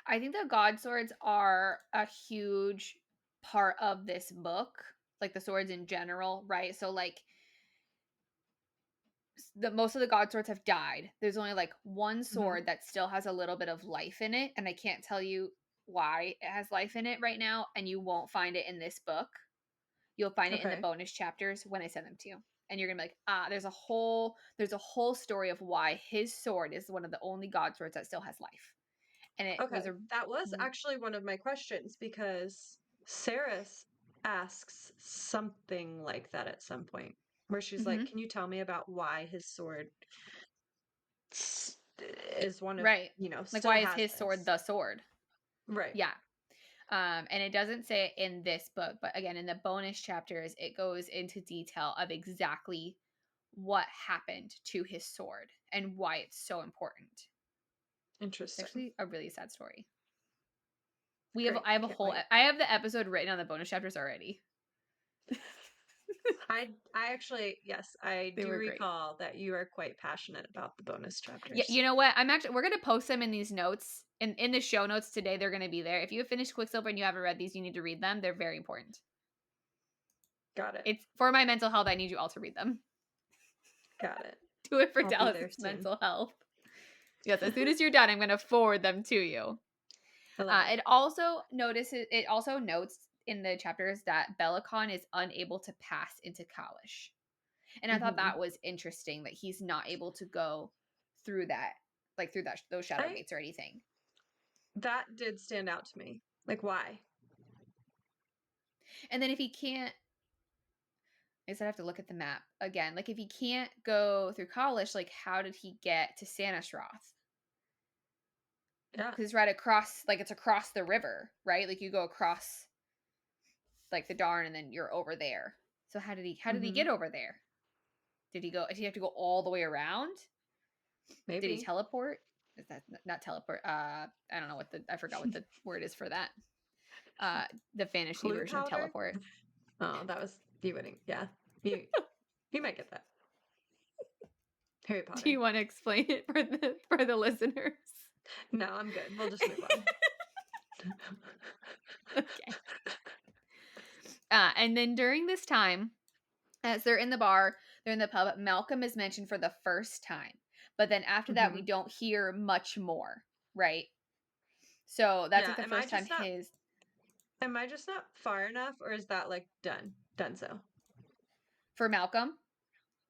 I think the god swords are a huge part of this book, like the swords in general, right? So like the most of the god swords have died. There's only like one Hmm. sword that still has a little bit of life in it, and I can't tell you why it has life in it right now, and you won't find it in this book. You'll find it in the Okay. bonus chapters when I send them to you. And you're gonna be like, there's a whole story of why his sword is one of the only god swords that still has life. And it was Okay. a That was actually one of my questions because Saris asks something like that at some point, where she's like, mm-hmm, "Can you tell me about why his sword s- is one of, right. Like, still why is has his sword this?" the sword? Right. Yeah. And it doesn't say it in this book, but again, in the bonus chapters, it goes into detail of exactly what happened to his sword and why it's so important. It's Interesting. actually a really sad story. Great. I have a Can't whole wait. I have the episode written on the bonus chapters already. I actually, yes, I They do were great. recall that you are quite passionate about the bonus Yeah, chapters. you know what? We're gonna post them in these notes. In the show notes today, they're gonna be there. If you have finished Quicksilver and you haven't read these, you need to read them. They're very important. Got it. It's for my mental health, I need you all to read them. Got it. Do it for I'll be there Dallas's soon. mental health. Yes, as soon as you're done, I'm gonna forward them to you. I love it. It also notes in the chapters that Bellicon is unable to pass into Kalish. And I thought Hmm. that was interesting that he's not able to go through that, like through those shadow I gates or anything. That did stand out to me. Like, why? And then if he can't, I guess I have to look at the map again. Like if he can't go through Kalish, like how did he get to Sanisroth? Yeah. Because it's right across, like it's across the river, right? Like you go across like the Darn and then you're over there. So how did he Hmm. get over there? Did he have to go all the way around? Did he Maybe. teleport? Is that not teleport? I don't know I forgot what the word is for that. The fantasy Flute version of powder? teleport. Oh, that was you wouldn't. Yeah. You you might get that. Harry Do Potter. you want to explain it for the listeners? No, I'm good. We'll just move on. Okay. And then during this time, as they're in the bar, they're in the pub, Malcolm is mentioned for the first time. But then after that, we Hmm. don't hear much more, right? So that's Yeah. like the first time his Am I just not far enough, or is that like done? Done so. for Malcolm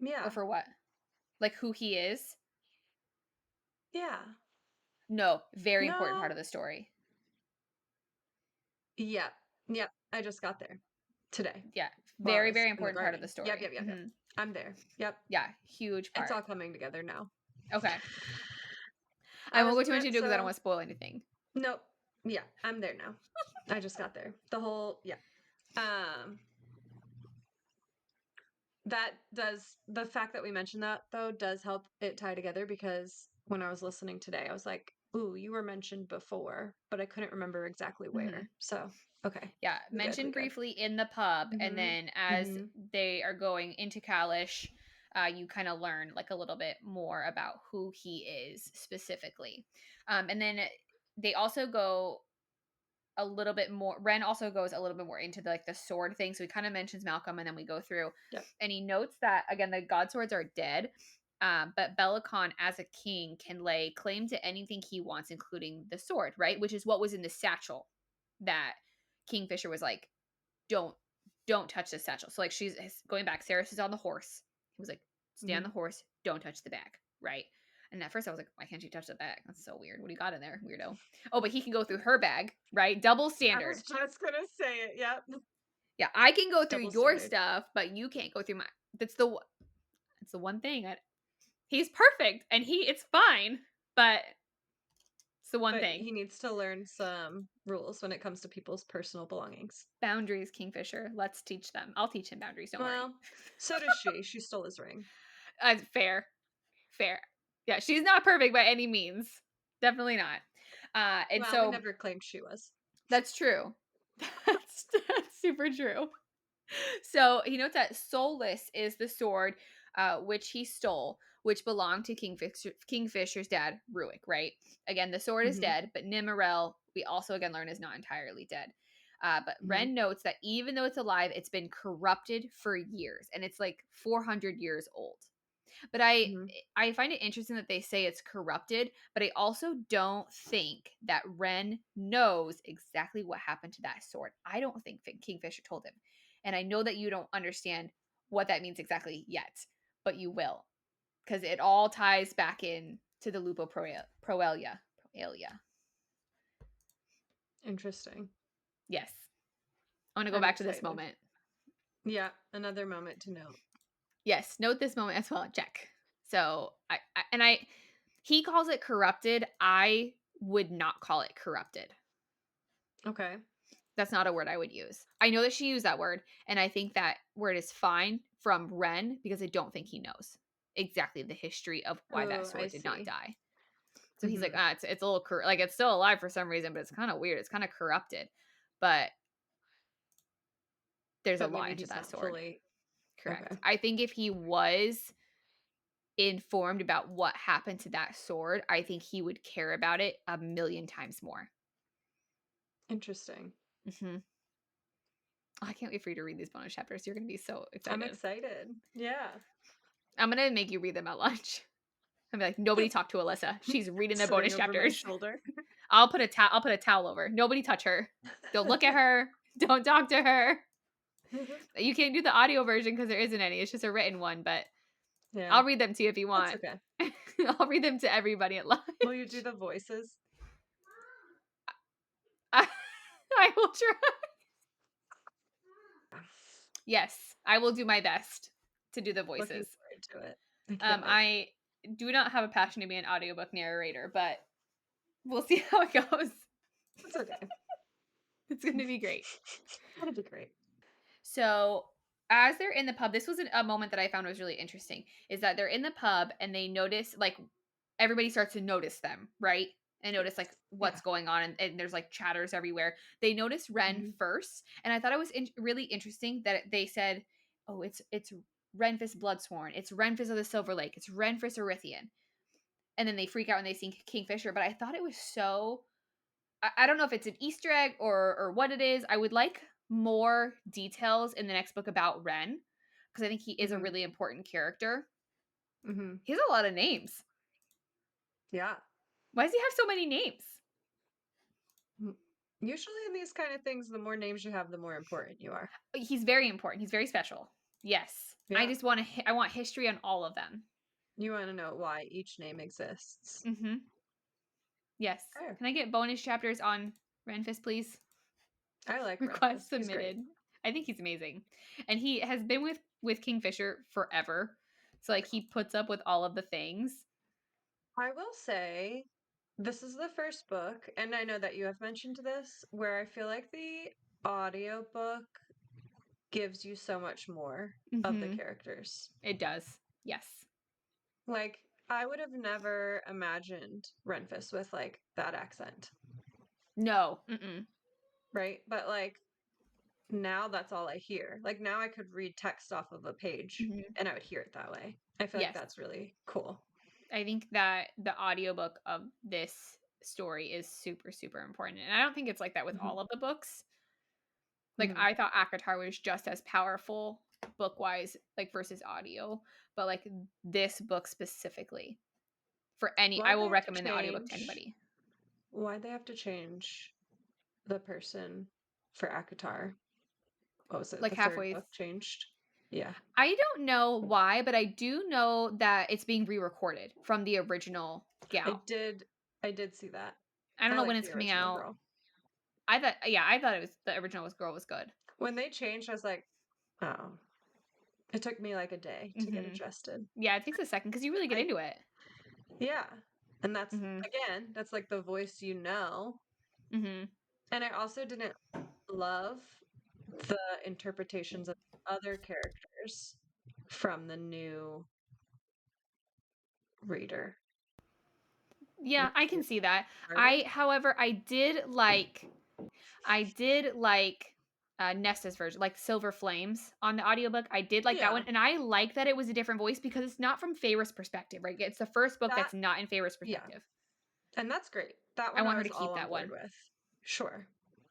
or Yeah. for what? Like who he is? Yeah. No, very important part No. of the story. Yep. Yep. I just got there today Yeah, while I very, was very in the important part of the garden. Yep. story. Yep. Yep. Yep. I'm there. Yep. Yeah, huge It's part. all coming together now. Okay. I I won't was go too much meant into it because I don't so. want to spoil anything. Nope. Yeah, I'm there now. I just got there. The whole, yeah. That does, the fact that we mentioned that though does help it tie together, because when I was listening today, I was like, ooh, you were mentioned before, but I couldn't remember exactly where. So, okay. Yeah, We good, mentioned we good. briefly in the pub, and Mm-hmm. then as Mm-hmm. they are going into Kalish, you kind of learn like a little bit more about who he is specifically. And then they also go a little bit more. Ren also goes a little bit more into the, like the sword thing. So he kind of mentions Malcolm, and then we go through, Yep. and he notes that again the god swords are dead. But Belicon, as a king, can lay claim to anything he wants, including the sword, right? Which is what was in the satchel that Kingfisher was like, don't touch the satchel. So like she's going back. Saeris is on the horse. He was like, stay on Mm-hmm. the horse. Don't touch the bag, right? And at first I was like, why can't you touch the bag? That's so weird. What do you got in there, weirdo? Oh, but he can go through her bag, right? Double I was standard. just gonna say it. Yep. Yeah, I can go through Double your standard. stuff, but you can't go through my. That's the one thing. He's perfect, and it's fine, but it's the one But thing. he needs to learn some rules when it comes to people's personal belongings. Boundaries, Kingfisher. Let's teach them. I'll teach him boundaries. Don't worry. Well, so does she. She stole his ring. Fair. Fair. Yeah, she's not perfect by any means. Definitely not. And Well, we so never claimed she was. that's true. That's super true. So he notes that Soulless is the sword which he stole, which belonged to Kingfisher's dad, Ruick, right? Again, the sword is Mm-hmm. dead, but Nimarel, we also again learn, is not entirely dead. But Mm-hmm. Ren notes that even though it's alive, it's been corrupted for years, and it's like 400 years old. But Mm-hmm. I find it interesting that they say it's corrupted, but I also don't think that Ren knows exactly what happened to that sword. I don't think Kingfisher told him. And I know that you don't understand what that means exactly yet, but you will. Because it all ties back in to the Lupo Proelia. Interesting. Yes. I want to go I'm back to this excited. moment. Yeah, another moment to note. Yes, note this moment as well. Check. So he calls it corrupted. I would not call it corrupted. Okay. That's not a word I would use. I know that she used that word, and I think that word is fine from Ren because I don't think he knows exactly the history of why that Oh, I sword did not see. die. So he's like, Mm-hmm. it's a little like it's still alive for some reason, but it's kind of weird. It's kind of corrupted, but there's a But lot maybe into he's that not sword. fully. Correct. Okay. I think if he was informed about what happened to that sword, I think he would care about it a million times more. Interesting. Mm-hmm. Oh, I can't wait for you to read these bonus chapters. You're going to be so I'm excited. excited. Yeah. I'm going to make you read them at lunch. I'm like, nobody talk to Alissa. She's reading the Sitting bonus over my chapters. shoulder. I'll put a towel over. Nobody touch her. Don't look at her. Don't talk to her. You can't do the audio version because there isn't any. It's just a written one, but Yeah. I'll read them to you if you That's want. okay. I'll read them to everybody at lunch. Will you do the voices? I will try. Yes, I will do my best to do the Looking voices. forward to it. I can't wait. I do not have a passion to be an audiobook narrator, but we'll see how it goes. It's okay. It's going to be great. That'll be great. So, as they're in the pub, this was a moment that I found was really interesting. Is that they're in the pub and they notice, like, everybody starts to notice them, right? And notice like what's Yeah. going on, and there's like chatters everywhere. They notice Ren Mm-hmm. first, and I thought it was really interesting that they said, "Oh, it's Renfis Bloodsworn, it's Renfis of the Silver Lake, it's Renfis Erythian," and then they freak out when they see Kingfisher. But I thought it was so. I don't know if it's an Easter egg or what it is. I would like more details in the next book about Ren because I think he is a Mm-hmm. really important character. Mm-hmm. He has a lot of names. Yeah. Why does he have so many names? Usually in these kind of things, the more names you have, the more important you are. He's very important. He's very special. Yes. Yeah. I just want I want history on all of them. You want to know why each name exists. Mm-hmm. Yes. Fair. Can I get bonus chapters on Renfis, please? I like Request Renfis. He's great. submitted. I think he's amazing. And he has been with Kingfisher forever. So like he puts up with all of the things. I will say, this is the first book, and I know that you have mentioned this, where I feel like the audiobook gives you so much more of the characters. It does. Yes. Like, I would have never imagined Renfis with, like, that accent. No. Mm-mm. Right? But, like, now that's all I hear. Like, now I could read text off of a page and I would hear it that way. I feel like that's really cool. I think that the audiobook of this story is super, super important. And I don't think it's like that with all of the books. Like, I thought ACOTAR was just as powerful book-wise, like, versus audio. But, like, this book specifically, I will recommend the audiobook to anybody. Why'd they have to change the person for ACOTAR? What was it? Like, the third halfway. book changed? Yeah. I don't know why, but I do know that it's being re-recorded from the original gal. I did see that. I don't know when it's coming out. Girl. I thought it was the original girl was good. When they changed, I was like, oh. It took me like a day to get adjusted. Yeah, it takes a second because you really get into it. Yeah. And that's, again, that's like the voice you know. And I also didn't love the interpretations of other characters from the new reader. Yeah, I can see that. However, I did like Nesta's version, like Silver Flames on the audiobook. I did like that one, and I like that it was a different voice because it's not from Feyre's perspective, right? It's the first book that's not in Feyre's perspective. Yeah. And that's great. That one I want her to keep that one with. Sure.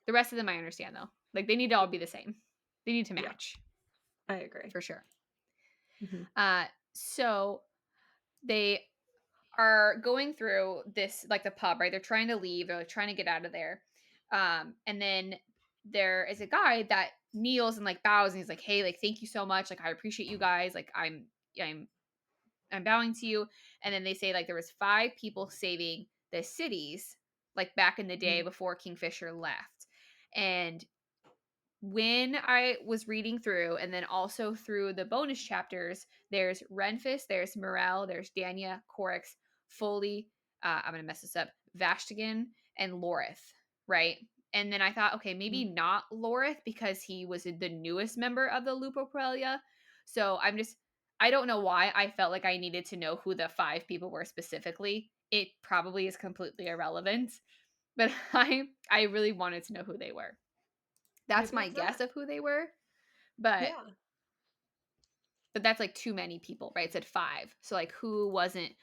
The rest of them I understand though. Like, they need to all be the same. They need to match. Yeah. I agree. For sure. So they are going through this, like, the pub, right? They're trying to leave. They're, like, trying to get out of there. And then there is a guy that kneels and, like, bows, and he's like, hey, like, thank you so much. Like, I appreciate you guys. Like, I'm bowing to you. And then they say, like, there was 5 people saving the cities, like, back in the day before Kingfisher left. And when I was reading through, and then also through the bonus chapters, there's Renfis, there's Morel, there's Danya, Corix, Foley, I'm going to mess this up, Vashtigan, and Lorith, right? And then I thought, okay, maybe not Lorith because he was the newest member of the Lupoprelia. So I don't know why I felt like I needed to know who the 5 people were specifically. It probably is completely irrelevant, but I really wanted to know who they were. That's my guess of who they were, but that's, like, too many people, right? It said 5, so, like, who wasn't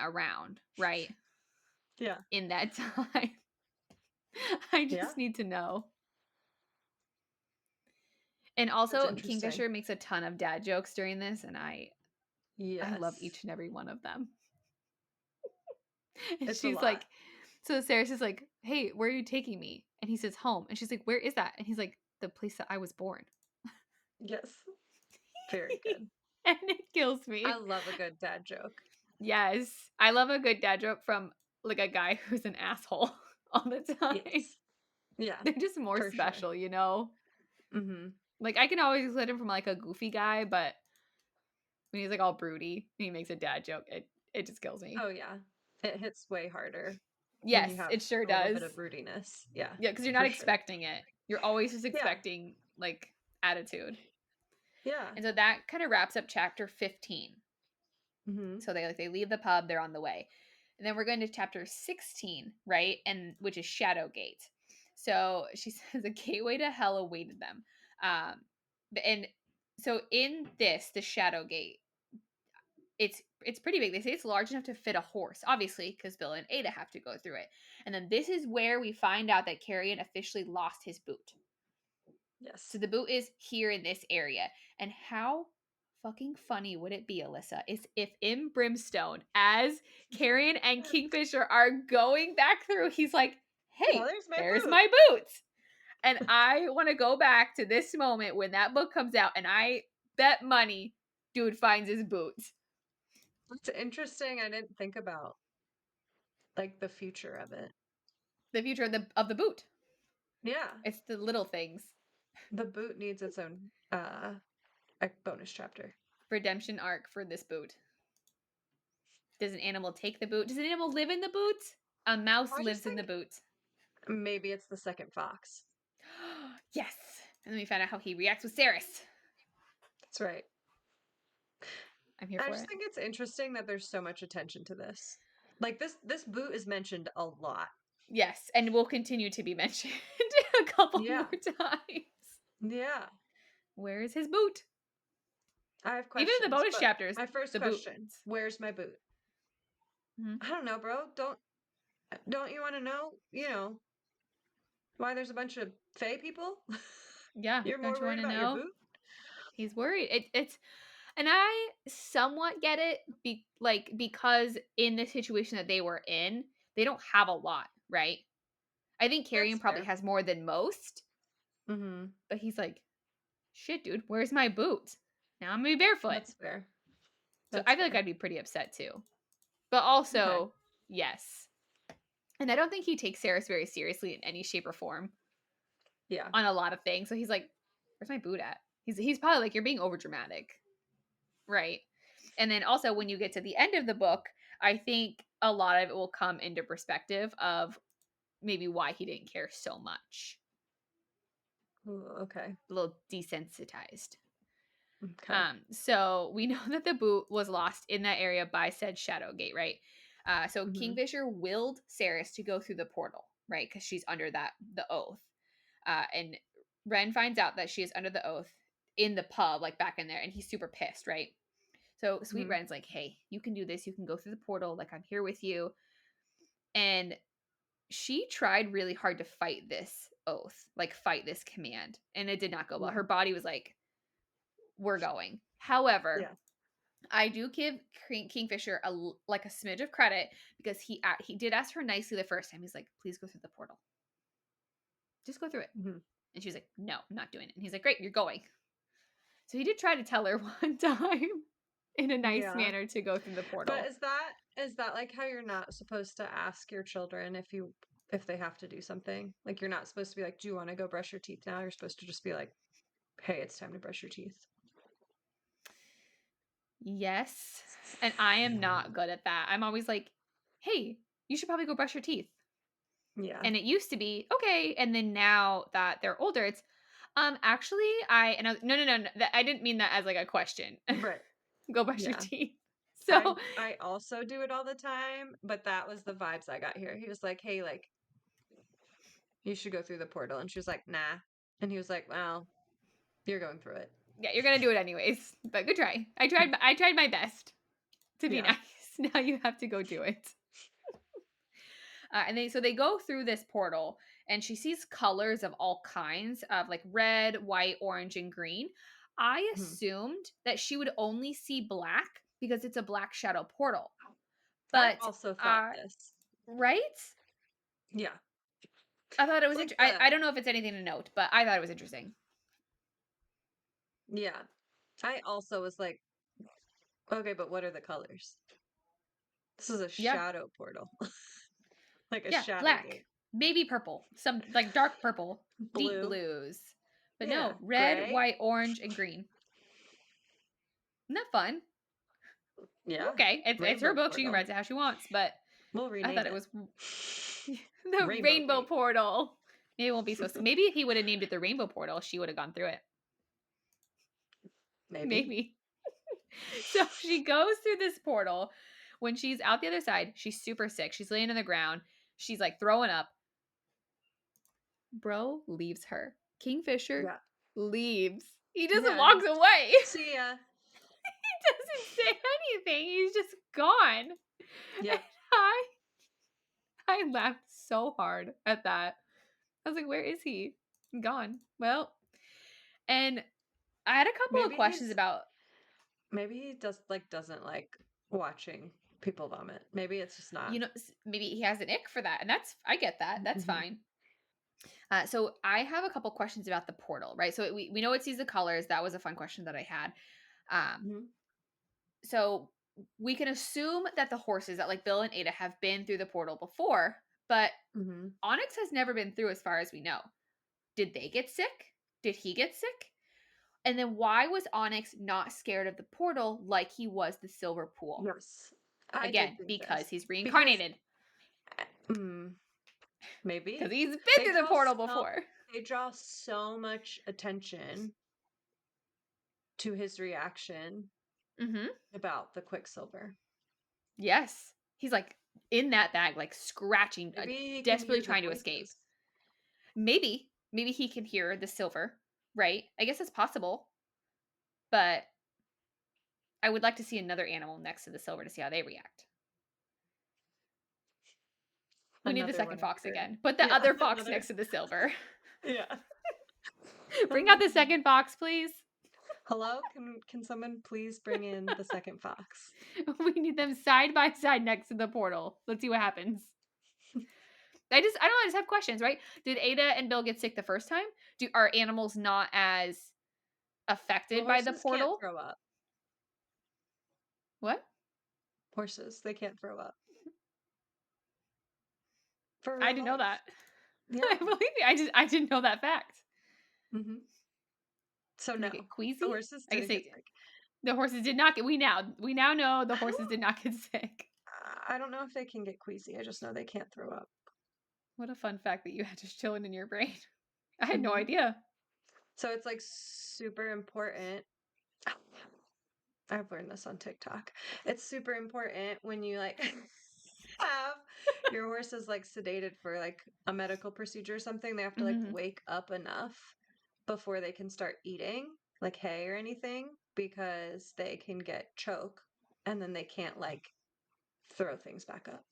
around, right? Yeah. In that time. I just need to know. And also, Kingfisher makes a ton of dad jokes during this, and I love each and every one of them. And she's like, so Saeris is like, hey, where are you taking me? And he says, home. And she's like, where is that? And he's like, the place that I was born. Yes. Very good. And it kills me. I love a good dad joke. Yes. I love a good dad joke from, like, a guy who's an asshole all the time. Yes. Yeah. They're just more special, you know? Like, I can always let him from, like, a goofy guy, but when he's, like, all broody and he makes a dad joke, it just kills me. Oh, yeah. It hits way harder. Yes, it sure does. A little bit of broodiness. Yeah. Yeah, because you're not expecting it. You're always just expecting, like, attitude. Yeah. And so that kind of wraps up chapter 15. So they leave the pub, they're on the way. And then we're going to chapter 16, right? And which is Shadowgate. So she says a gateway to hell awaited them. And so in this, the Shadowgate, it's pretty big. They say it's large enough to fit a horse, obviously, because Bill and Ada have to go through it. And then this is where we find out that Carrion officially lost his boot. Yes. So the boot is here in this area. And how fucking funny would it be, Alissa, is if in Brimstone, as Carrion and Kingfisher are going back through, he's like, hey, there's my boots. And I want to go back to this moment when that book comes out, and I bet money dude finds his boots. It's interesting. I didn't think about, like, the future of it. The future of the boot. Yeah. It's the little things. The boot needs its own bonus chapter. Redemption arc for this boot. Does an animal take the boot? Does an animal live in the boot? A mouse lives in the boot. Maybe it's the second fox. Yes. And then we find out how he reacts with Saeris. That's right. I'm here I for just it. think it's interesting that there's so much attention to this. Like this boot is mentioned a lot. Yes, and will continue to be mentioned a couple Yeah. more times. Yeah. Where is his boot? I have Even questions. in the bonus but chapters, my first the boot. question, where's my boot? Mhm. I don't know, bro. Don't you want to know, why there's a bunch of Fae people? Yeah, You're don't more you want worried to about your know? boot? He's worried. It's and I somewhat get it because in the situation that they were in, they don't have a lot, right? I think Carrion That's probably fair. has more than most, Mm-hmm. but he's like, shit, dude, where's my boot? Now I'm gonna be barefoot. That's fair. So That's I feel fair. like I'd be pretty upset too. But Okay. also, yes. And I don't think he takes Saeris very seriously in any shape or form Yeah. on a lot of things. So he's like, where's my boot at? He's probably like, you're being over dramatic. Right. And then also when you get to the end of the book, I think a lot of it will come into perspective of maybe why he didn't care so much. Ooh, okay. A little desensitized. Okay. So we know that the boot was lost in that area by said Shadow Gate, right? So Mhm. Kingfisher willed Saeris to go through the portal, right? Because she's under the oath. And Ren finds out that she is under the oath in the pub, like back in there, and he's super pissed, right? So Sweet Mhm. Ren's like, hey, you can do this. You can go through the portal. Like, I'm here with you. And she tried really hard to fight this oath, like fight this command. And it did not go well. Yeah. Her body was like, we're going. However, Yeah. I do give Kingfisher a smidge of credit because he did ask her nicely the first time. He's like, please go through the portal. Just go through it. Mhm. And she's like, no, I'm not doing it. And he's like, great, you're going. So he did try to tell her one time in a nice Yeah. manner to go through the portal. But is that like how you're not supposed to ask your children if they have to do something? Like you're not supposed to be like, do you want to go brush your teeth now? You're supposed to just be like, hey, it's time to brush your teeth. Yes. And I am not good at that. I'm always like, hey, you should probably go brush your teeth. Yeah. And it used to be, okay. And then now that they're older, it's, actually, no. I didn't mean that as like a question. Right. Go brush your Yeah. teeth. So I also do it all the time, but that was the vibes I got here. He was like, hey, like, you should go through the portal. And she was like, nah. And he was like, well, you're going through it. yeah, you're gonna do it anyways. But good try. I tried my best to be Yeah. nice. Now you have to go do it. And they go through this portal, and she sees colors of all kinds of like red, white, orange, and green. I Mhm. assumed that she would only see black because it's a black shadow portal. I But also thought this. right? Yeah. I thought it was It's like interesting. I don't know if it's anything to note, but I thought it was interesting. yeah. I also was like, okay, but what are the colors? This is a Yeah. shadow portal. Like a Yeah, shadow black, gate. maybe purple, some like dark purple, deep Blue. blues. But Yeah. no, red, Gray. white, orange, and green. Isn't that fun? Yeah. Okay, it's her Rainbow book. She can portal. write it how she wants, but We'll I rename thought it it. was the Rainbow Gate. Portal. Maybe it won't be so. Maybe if he would have named it the Rainbow Portal, she would have gone through it. Maybe. So she goes through this portal. When she's out the other side, she's super sick. She's laying on the ground. She's like throwing up. Bro leaves her. Kingfisher Yeah. leaves. He just Yeah, walks away. See ya. He doesn't say anything. He's just gone. Yep. I laughed so hard at that. I was like, where is he? Gone. Well, and I had a couple of questions about. Maybe he doesn't like watching people vomit. Maybe it's just not. Maybe he has an ick for that, and I get that. That's Mhm. fine. So I have a couple questions about the portal, right? So we know it sees the colors. That was a fun question that I had. Mhm. So we can assume that the horses that like Bill and Ada have been through the portal before, but Mhm. Onyx has never been through as far as we know. Did they get sick? Did he get sick? And then why was Onyx not scared of the portal like he was the silver pool? Yes. I Again, did think because this. he's reincarnated. Maybe Because he's been through the portal before. they draw so much attention to his reaction Mm-hmm. about the Quicksilver. Yes. He's like in that bag, like scratching, Maybe he can desperately hear the trying to escape. voices. Maybe he can hear the silver, right? I guess it's possible. But I would like to see another animal next to the silver to see how they react. We need the Another second one of fox your... again. Put the Yeah, other fox another... next to the silver. Yeah. Bring out the second fox, please. Hello? Can someone please bring in the second fox? We need them side by side next to the portal. Let's see what happens. I don't know, I just have questions, right? Did Ada and Bill get sick the first time? Are animals not as affected by the Horses can't portal? throw up. What? Horses, they can't throw up. For I real didn't know life. that. Yeah. I believe me. I didn't know that fact. Mm-hmm. So Did no, they get queasy? the horses I guess didn't get sick. the horses did not get. We now know the horses did not get sick. I don't know if they can get queasy. I just know they can't throw up. What a fun fact that you had just chilling in your brain. I had no Mhm. idea. So it's like super important. I've learned this on TikTok. It's super important when you like have your horses like sedated for like a medical procedure or something. They have to like Mm-hmm. wake up enough before they can start eating like hay or anything because they can get choke and then they can't like throw things back up.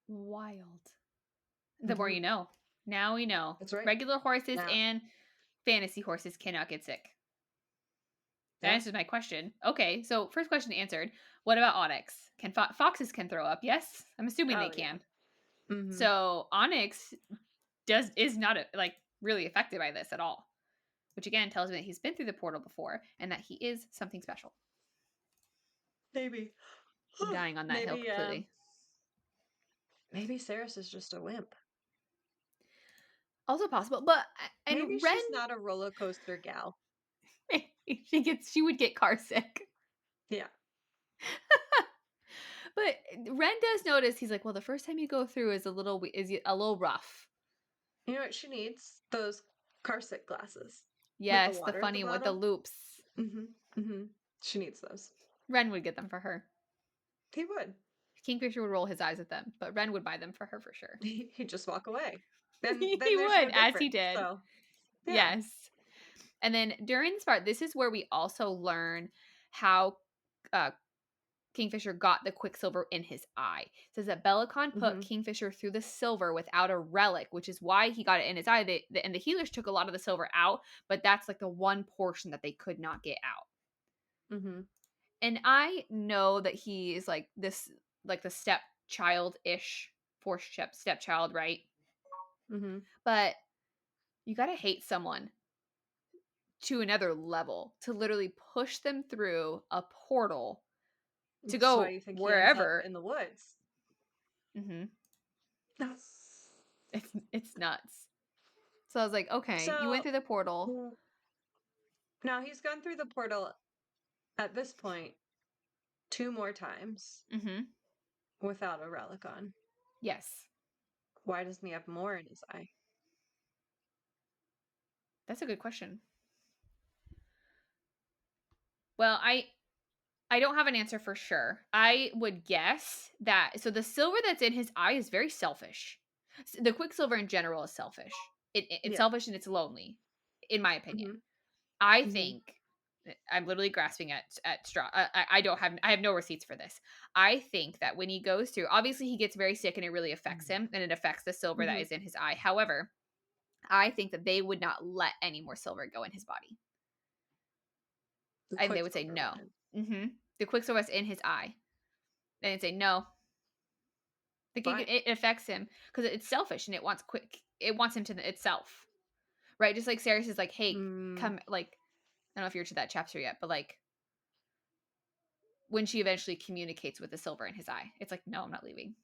Wild. The more Mhm. you know. Now we know. That's right. Regular horses Now, and fantasy horses cannot get sick. That yeah. answers my question. Okay, so first question answered. What about onyx? Can foxes can throw up? Yes, I'm assuming they Oh yeah. can. Mm-hmm. So onyx is not like really affected by this at all, which again tells me that he's been through the portal before and that he is something special. Maybe. I'm dying on that hill Maybe completely. maybe Saeris is just a wimp. Also possible, but Maybe and Ren, she's not a roller coaster gal. she would get car sick. Yeah. But Ren does notice he's like, well, the first time you go through is a little rough. You know what she needs? Those car sick glasses with the Yes, the water at the funny one with the bottom. loops. Mm-hmm. Mm-hmm. She needs those. Ren would get them for her. He would. Kingfisher would roll his eyes at them, but Ren would buy them for her for sure. He'd just walk away. Then He there's no would, as he difference. did. So yeah. Yes. And then during this part, this is where we also learn how Kingfisher got the Quicksilver in his eye. It says that Bellicon put Mm-hmm. Kingfisher through the silver without a relic, which is why he got it in his eye. And the healers took a lot of the silver out, but that's like the one portion that they could not get out. Mm-hmm. And I know that he is like this, like the stepchild-ish, forced stepchild, right? Mm-hmm. But you gotta hate someone to another level to literally push them through a portal to That's why go you think he ends up wherever. in the woods. Mm-hmm. It's nuts. So I was like, okay, you went So through the portal. now he's gone through the portal at this point 2 more times Mm-hmm. without a relic on. Yes, Why doesn't he have more in his eye? that's a good question. Well, I don't have an answer for sure. I would guess that so the silver that's in his eye is very selfish. The Quicksilver in general is selfish. It's Yeah. selfish and it's lonely, in my opinion. Mm-hmm. I Mhm. think I'm literally grasping at straw. I have no receipts for this. I think that when he goes through, obviously he gets very sick and it really affects him and it affects the silver that Mhm. is in his eye. However, I think that they would not let any more silver go in his body. The I think they would say Quicksilver no. one. Mm-hmm. The Quicksilver is in his eye. And they'd say no. Why? It affects him because it's selfish and it wants It wants him to itself, right? Just like Saeris is like, hey, come. Like, I don't know if you're to that chapter yet, but like when she eventually communicates with the silver in his eye, it's like, no, I'm not leaving.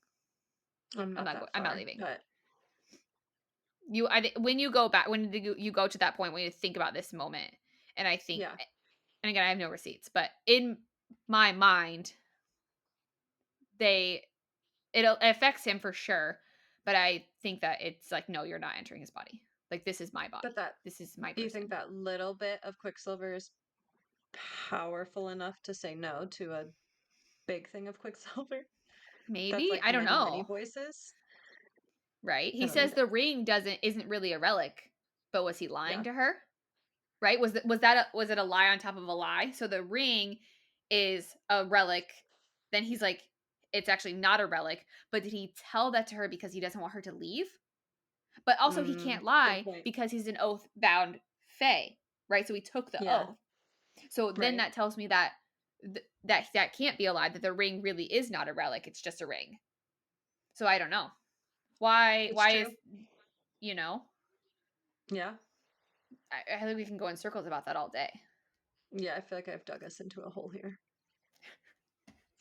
I'm not that far, I'm not leaving. but When you go back, when you go to that point, when you think about this moment, and I think, yeah. and again, I have no receipts, but in my mind, it affects him for sure. But I think that it's like, no, you're not entering his body. Like, this is my body. But This is my do you person. think that little bit of Quicksilver is powerful enough to say no to a big thing of Quicksilver? That's Maybe? like I don't many know. voices. Right? I He don't says either. the ring isn't really a relic, but was he lying Yeah. to her? Right? Was it a lie on top of a lie? So the ring is a relic. Then he's like, it's actually not a relic. But did he tell that to her because he doesn't want her to leave? But also he can't Good lie point. because he's an oath-bound Fae, right? So he took the Yeah. oath. So then Right. that tells me that that can't be a lie, that the ring really is not a relic. It's just a ring. So I don't know. Why It's why is, true. you know, Yeah. I think we can go in circles about that all day. Yeah, I feel like I've dug us into a hole here.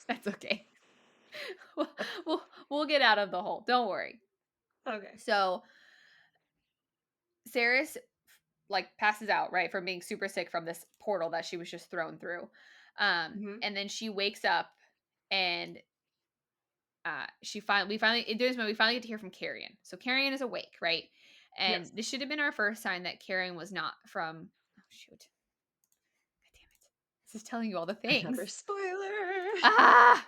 That's okay. we'll, we'll get out of the hole. Don't worry. Okay. So Saeris like passes out, right, from being super sick from this portal that she was just thrown through. Hmm. And then she wakes up and we finally get to hear from Carrion. So Carrion is awake, right? And Yes. this should have been our first sign that Carrion was not from, oh shoot. God damn it. This is telling you all the things. Another spoiler. Ah!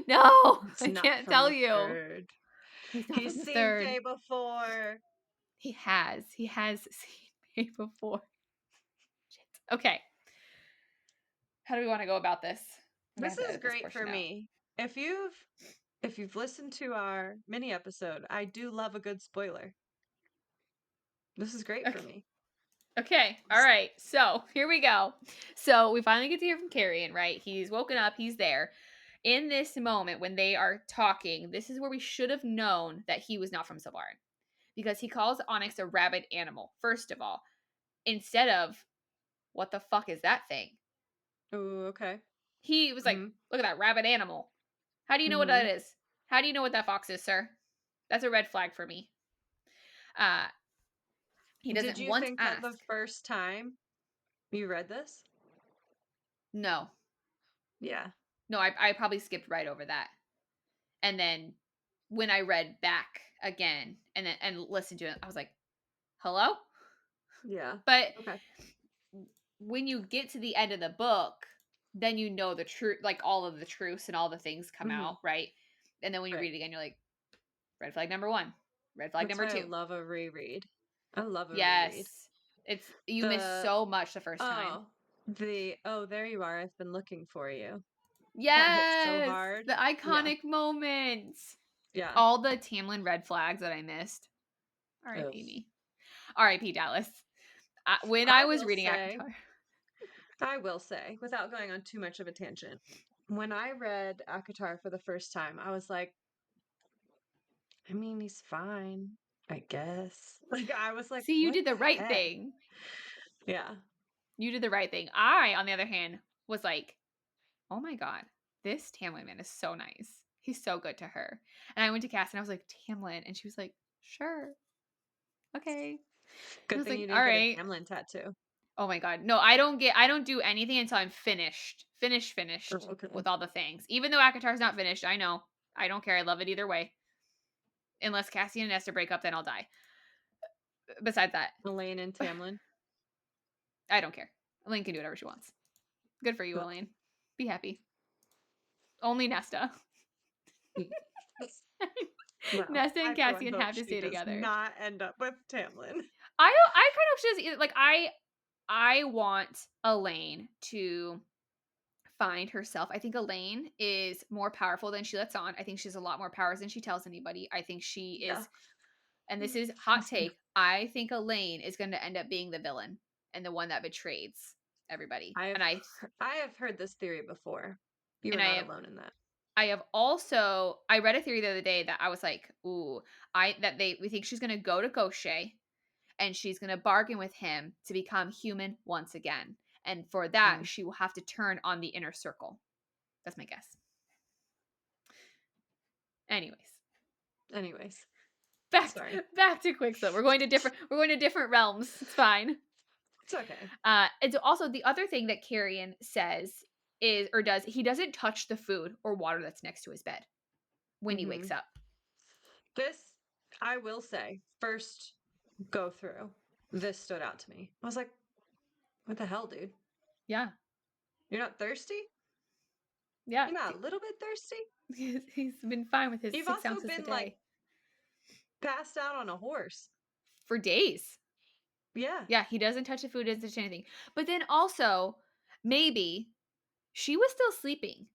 No, It's I not can't from tell the you. third. He's not He's from the seen third. Faye before. He has seen me before. Shit. Okay. How do we want to go about this? I'm gonna This have to is edit this great for portion out. me. If you've listened to our mini episode, I do love a good spoiler. This is great for Okay. me. Okay. All right. So here we go. So we finally get to hear from Carrion, right? He's woken up. He's there. In this moment when they are talking, this is where we should have known that he was not from Sylvarin. Because he calls Onyx a rabid animal, first of all, instead of, what the fuck is that thing? Ooh, okay. He was like, Mm-hmm. look at that rabid animal. How do you know what Mm-hmm. that is? How do you know what that fox is, sir? That's a red flag for me. He Did doesn't you once think that the ask. first time you read this? No. Yeah. No, I probably skipped right over that. And then when I read back again and listened to it, I was like, hello? Yeah. But Okay. when you get to the end of the book, then you know the truth, like all of the truths and all the things come Mm-hmm. out, right? And then when you Right. read it again, you're like, red flag number 1, red flag That's number why I 2. love a reread. I love a reread. Yes. It's you miss The so much the first time. there you are. I've been looking for you. That hits so Yes, hard. the Yeah. iconic moments. Yeah. All the Tamlin red flags that I missed. Ugh. R.I.P. me. R.I.P. Dallas. When I I was will reading say, Akatar. without going on too much of a tangent, when I read Akatar for the first time, I was like, I mean, he's fine, I guess. Like, I was like, See, you what did the the right heck? thing. Yeah. You did the right thing. I, on the other hand, was like, oh my God, this Tamlin man is so nice. He's so good to her. And I went to Cass and I was like, Tamlin. And she was like, sure. Okay. And I Good was thing like, you all didn't get a right. Tamlin tattoo. Oh my God. No, I don't do anything until I'm finished Okay. with all the things. Even though Akatar's not finished, I know. I don't care. I love it either way. Unless Cassian and Nesta break up, then I'll die. Besides that, Elaine and Tamlin. I don't care. Elaine can do whatever she wants. Good for you, No. Elaine. Be happy. Only Nesta. No. Nesta and I for one Cassian hope have to she stay does together. not end up with Tamlin. I kind of just like I want Elaine to find herself. I think Elaine is more powerful than she lets on. I think she has a lot more powers than she tells anybody. I think she Yeah. is, and this is hot take, I think Elaine is going to end up being the villain and the one that betrays everybody. I have heard this theory before. You are And not alone in that. I have also I read a theory the other day that I was like, ooh, we think she's gonna go to Gaucher and she's gonna bargain with him to become human once again. And for that, Mm. she will have to turn on the inner circle. That's my guess. Anyways. Back to Quicksilver. We're going to different realms. It's fine. It's okay. And so also the other thing that Carrion says he doesn't touch the food or water that's next to his bed when he wakes up. This I will say, first go through, this stood out to me. I was like, what the hell, dude? Yeah. You're not thirsty? Yeah. You're not a little bit thirsty? He's been fine with his You've 6 also ounces a been like day passed out on a horse. for days. Yeah. Yeah, he doesn't touch the food, doesn't touch anything. But then also, maybe she was still sleeping.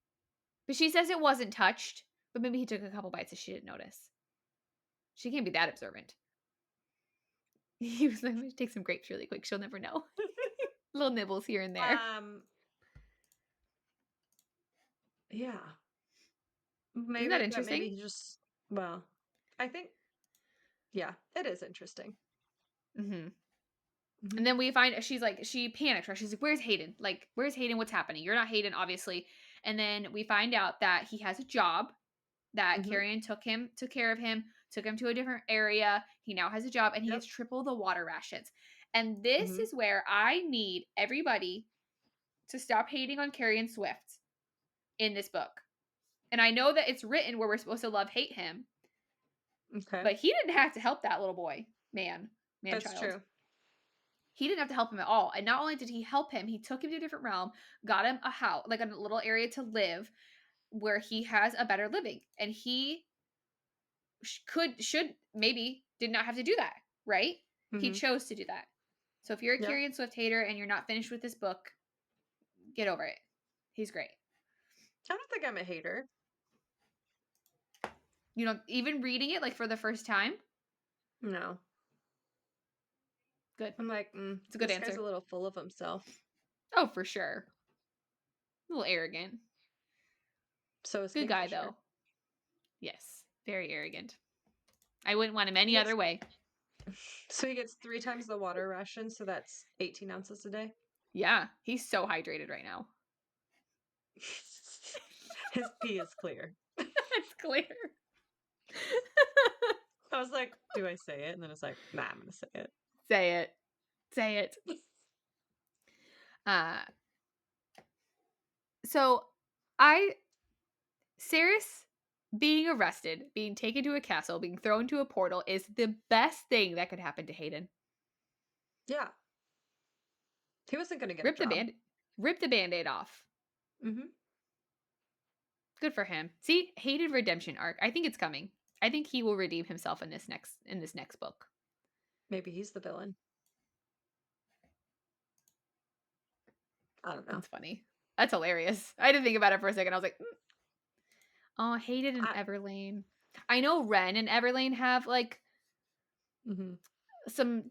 But she says it wasn't touched. But maybe he took a couple bites and she didn't notice. She can't be that observant. He was like, I'm going to take some grapes really quick. She'll never know. Little nibbles here and there. Yeah. Isn't that Maybe, but interesting? maybe he just, well, I think, yeah, it is interesting. Mm-hmm. And then we find she panics, right? She's like, where's Hayden? Like, where's Hayden? What's happening? You're not Hayden, obviously. And then we find out that he has a job, that Carrion took care of him, took him to a different area. He now has a job and he gets triple the water rations. And this is where I need everybody to stop hating on Carrion Swift in this book. And I know that it's written where we're supposed to hate him. Okay. But he didn't have to help that little boy, That's child. true. He didn't have to help him at all. And not only did he help him, he took him to a different realm, got him a house, like a little area to live where he has a better living. And he maybe did not have to do that, right? He chose to do that. So if you're a Carrion Swift hater and you're not finished with this book, get over it. He's great. I don't think I'm a hater. You know, even reading it like for the first time? No. Good. I'm like, it's a good this answer. guy's a little full of himself. Oh, for sure. A little arrogant. So is good Kingfisher. Guy, though. Yes. Very arrogant. I wouldn't want him any other way. So he gets 3 times the water ration, so that's 18 ounces a day? Yeah. He's so hydrated right now. His pee is clear. It's clear. I was like, do I say it? And then it's like, nah, I'm going to say it. Say it. Say it. So Saeris being arrested, being taken to a castle, being thrown to a portal is the best thing that could happen to Hayden. Yeah. He wasn't going to get a job. Rip the Band-Aid off. Good for him. See, Hayden redemption arc. I think it's coming. I think he will redeem himself in this next book. Maybe he's the villain. I don't know. That's funny. That's hilarious. I didn't think about it for a second. I was like, oh, Hayden and Everlane. I know Ren and Everlane have like some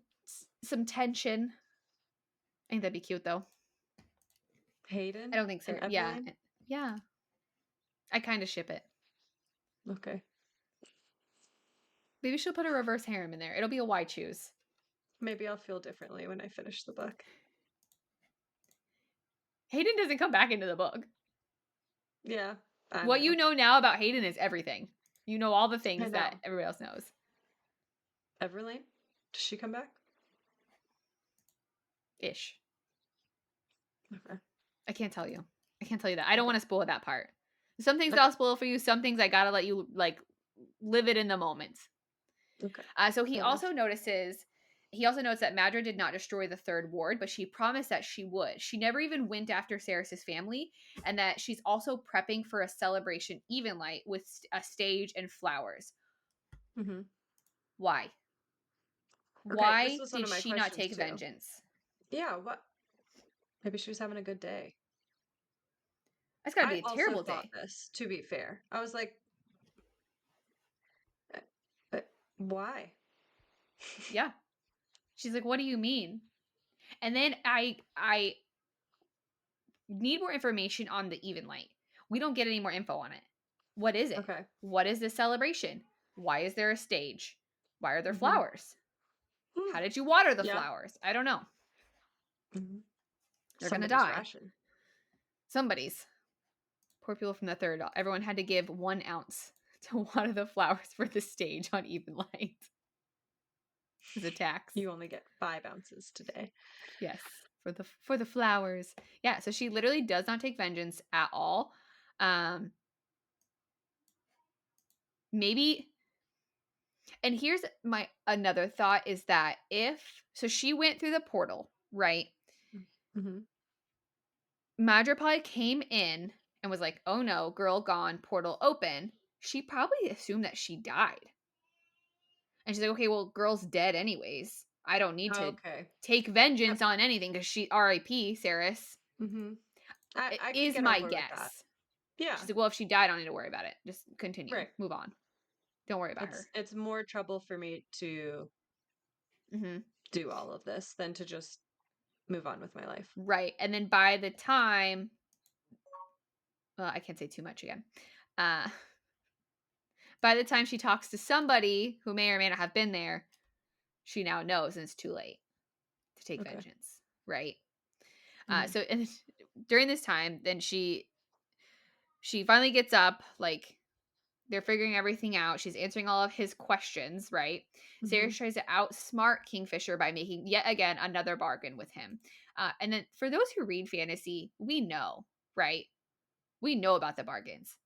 tension. I think that'd be cute though. Hayden? I don't think so. Yeah. Yeah. I kind of ship it. Okay. Maybe she'll put a reverse harem in there. It'll be a why choose. Maybe I'll feel differently when I finish the book. Hayden doesn't come back into the book. Yeah. What you know now about Hayden is everything. You know all the things that everybody else knows. Everlane? Does she come back? Ish. Okay. I can't tell you. I can't tell you that. I don't want to spoil that part. Some things I'll spoil for you. Some things I gotta let you like live it in the moment. Okay. So he also notes that Madra did not destroy the third ward, but she promised that she would. She never even went after Saeris' family, and that she's also prepping for a celebration Evenlight with a stage and flowers. Why? Okay, why did she not take vengeance? Yeah, what? Maybe she was having a good day. That's gotta be a terrible day. This, to be fair, I was like, why? Yeah. She's like, what do you mean? And then I need more information on the Evenlight. We don't get any more info on it. What is it? Okay. What is this celebration? Why is there a stage? Why are there flowers? How did you water the flowers? I don't know. They're going to die. Ration. Somebody's. Poor people from the third. Everyone had to give 1 ounce to water the flowers for the stage on Evenlight. As a tax. You only get 5 ounces today. Yes. For the flowers. Yeah, so she literally does not take vengeance at all. Maybe And here's my another thought is that so she went through the portal, right? Mm-hmm. Madripoor came in and was like, "Oh no, girl gone, portal open." She probably assumed that she died. And she's like, "Okay, well, girl's dead anyways. I don't need to Okay. take vengeance on anything because she R.I.P. Saeris." Mm-hmm. It I could is get on my board with that. guess. Yeah. She's like, "Well, if she died, I don't need to worry about it. Just continue. Right. Move on. Don't worry about her." It's more trouble for me to Hmm. do all of this than to just move on with my life. Right. And then by the time, well, I can't say too much again. Uh, by the time she talks to somebody who may or may not have been there, she now knows and it's too late to take Okay. vengeance. Right. Mm-hmm. So and during this time, then she finally gets up, like they're figuring everything out. She's answering all of his questions, right? Mm-hmm. Sarah tries to outsmart Kingfisher by making yet again another bargain with him. And then for those who read fantasy, we know, right? We know about the bargains.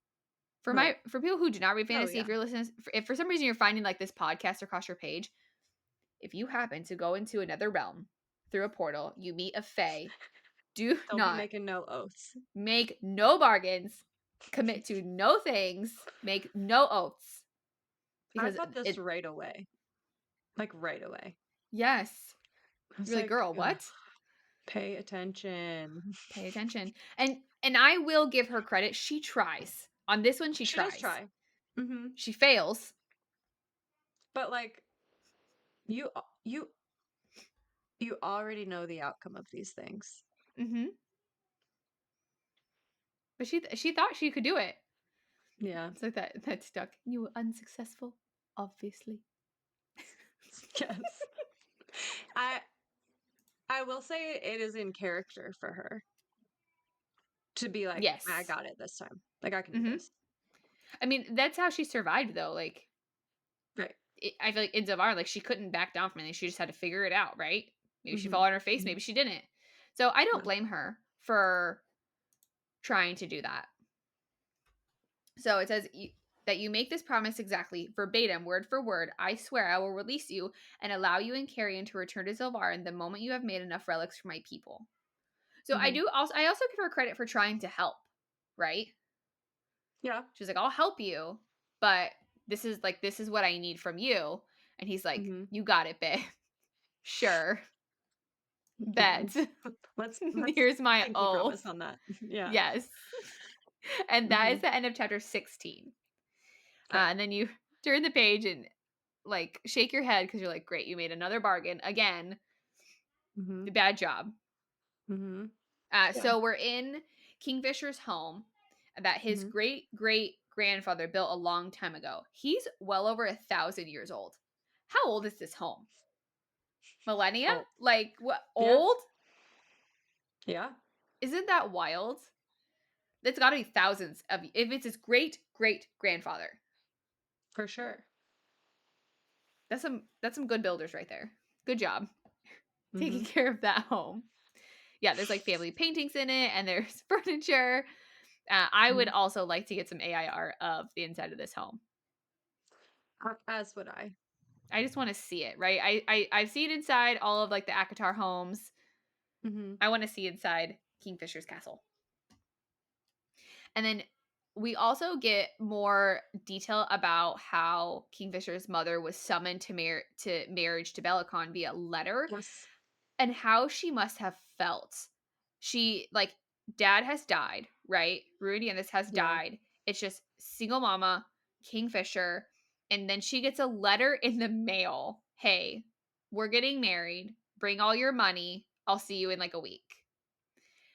Right. For people who do not read Oh fantasy, yeah. if you're listening, if for some reason you're finding like this podcast across your page, if you happen to go into another realm through a portal, you meet a fae, do Don't be not making no oaths. make no bargains, commit to no things, make no oaths. I Because thought this it, right away. Like right away. yes. I was You're like, like, girl, ugh, what? pay attention. Pay attention. And I will give her credit. She tries. On this one, she She does tries. try. Mm-hmm. She fails. But like you you you already know the outcome of these things. Mm-hmm. But she thought she could do it. Yeah. It's like that stuck. You were unsuccessful, obviously. Yes. I I will say it is in character for her to be like, I Yes. got it this time. Like I can do Mm-hmm. this. I mean, that's how she survived, though. Like, Right. I feel like in Zavar, like she couldn't back down from anything. She just had to figure it out, right? Maybe she Mm-hmm. fell on her face. Mm-hmm. Maybe she didn't. So I don't Yeah. blame her for trying to do that. So it says that you make this promise exactly, verbatim, word for word. I swear I will release you and allow you and Carrion to return to Zilvarin the moment you have made enough relics for my people. So Mm-hmm. I also give her credit for trying to help, right? Yeah. She's like, I'll help you, but this is what I need from you. And he's like, Mm-hmm. you got it, babe. Sure. Bet. Let's Here's my pinky oath. promise on that. Yeah. Yes. And that Mm-hmm. is the end of chapter 16. Okay. And then you turn the page and like shake your head because you're like, great, you made another bargain again. Mm-hmm. Bad job. Mm-hmm. Yeah. So we're in Kingfisher's home that his Mm-hmm. great great grandfather built a long time ago. He's well over 1,000 years old. How old is this home? Millennia? Oh, Like what? yeah. Old? Yeah. Isn't that wild? It's got to be thousands of. If it's his great great grandfather, For sure. that's some good builders right there. Good job Mm-hmm. taking care of that home. Yeah, there's like family paintings in it, and there's furniture. I would Mm-hmm. also like to get some AI art of the inside of this home. As would I. I just want to see it, right? I've seen inside all of like the Akatar homes. Mm-hmm. I want to see inside Kingfisher's castle. And then we also get more detail about how Kingfisher's mother was summoned to marriage to Bellicon via letter Yes. and how she must have felt. She like dad has died, right? Ruidianus has Yeah. died. It's just single mama, Kingfisher, and then she gets a letter in the mail. Hey, we're getting married. Bring all your money. I'll see you in like a week.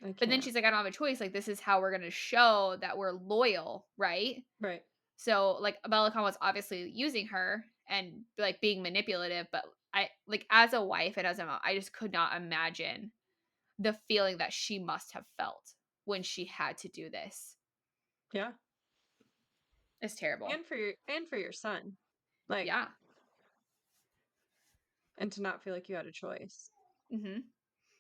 I But then can't. she's like, I don't have a choice. Like, this is how we're gonna show that we're loyal, right? Right. So like Bellicon was obviously using her and like being manipulative, but I like as a wife and as a mom, I just could not imagine the feeling that she must have felt when she had to do this. Yeah. It's terrible. And for your son. Like, Yeah. and to not feel like you had a choice. Hmm.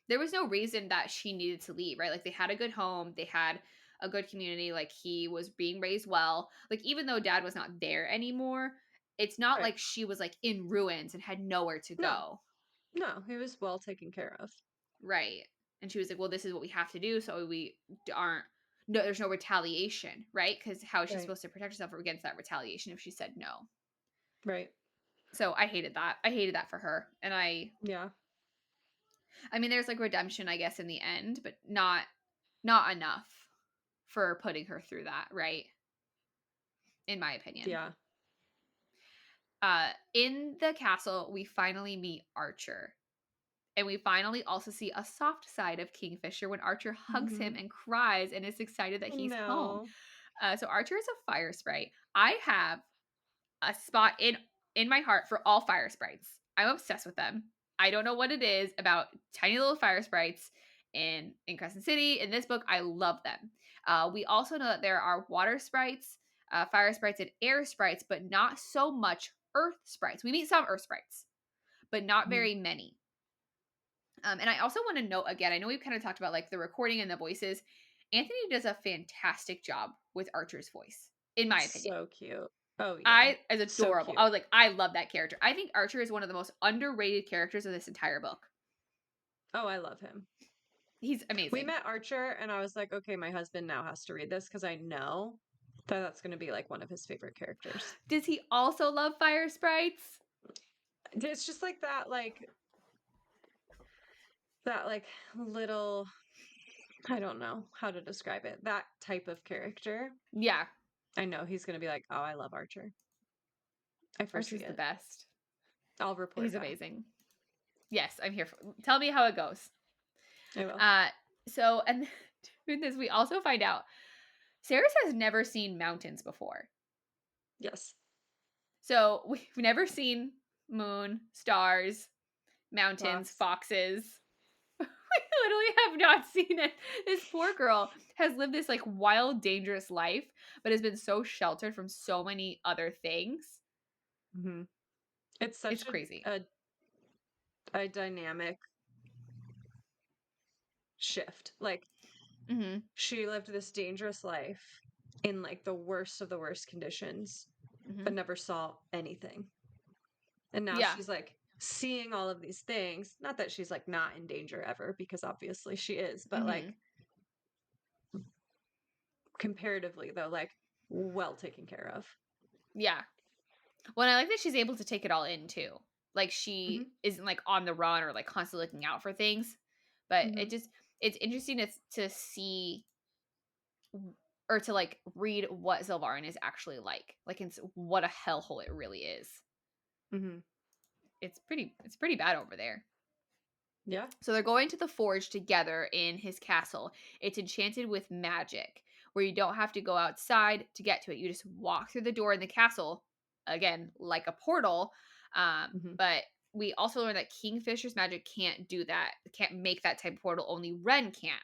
There was no reason that she needed to leave, right? Like they had a good home, they had a good community, like he was being raised well. Like even though dad was not there anymore, It's not Right. like she was like in ruins and had nowhere to No. go. No, he was well taken care of. Right. And she was like, well, this is what we have to do. So we aren't, no, there's no retaliation, right? Because how is she Right. supposed to protect herself against that retaliation if she said no? Right. So I hated that. I hated that for her. And Yeah. I mean, there's like redemption, I guess, in the end, but not enough for putting her through that, right? In my opinion. Yeah. In the castle, we finally meet Archer. And we finally also see a soft side of Kingfisher when Archer hugs him Mhm. and cries and is excited that he's home. No. So Archer is a fire sprite. I have a spot in my heart for all fire sprites. I'm obsessed with them. I don't know what it is about tiny little fire sprites in Crescent City. In this book, I love them. We also know that there are water sprites, fire sprites, and air sprites, but not so much earth sprites. We meet some earth sprites, but not Mhm. very many. And I also want to note again, I know we've kind of talked about like the recording and the voices. Anthony does a fantastic job with Archer's voice, in my opinion. So cute. Oh yeah. Is So adorable. cute. I was like, I love that character. I think Archer is one of the most underrated characters of this entire book. Oh, I love him. He's We amazing. met Archer and I was like, okay, my husband now has to read this because I know that that's going to be like one of his favorite characters. Does he also love fire sprites? It's just like that little, I don't know how to describe it. That type of character. Yeah. I know he's going to be like, oh, I love Archer. I foresee Archer's the it. best. I'll report He's back. amazing. Yes, I'm here for. Tell me how it goes. I will. So, and with this, we also find out Saeris has never seen mountains before. Yes. So we've never seen moon, stars, mountains, Fox. foxes. We literally have not seen it. This poor girl has lived this like wild, dangerous life, but has been so sheltered from so many other things. Mm-hmm. It's such It's crazy. a dynamic shift. Like Mm-hmm. she lived this dangerous life in like the worst of the worst conditions, Mm-hmm. but never saw anything. And now Yeah. she's like seeing all of these things. Not that she's like not in danger ever, because obviously she is, but Mm-hmm. like comparatively though, like well taken care of. Yeah. Well, I like that she's able to take it all in too. Like Mm-hmm. she isn't like on the run or like constantly looking out for things. But Mm-hmm. it's interesting to see or to like read what Zilvarin is actually like. Like it's what a hellhole it really is. Mm-hmm. It's pretty bad over there. Yeah. So they're going to the forge together in his castle. It's enchanted with magic, where you don't have to go outside to get to it. You just walk through the door in the castle, again, like a portal. Mm-hmm. But we also learned that Kingfisher's magic can't do that. Can't make that type of portal. Only Ren can.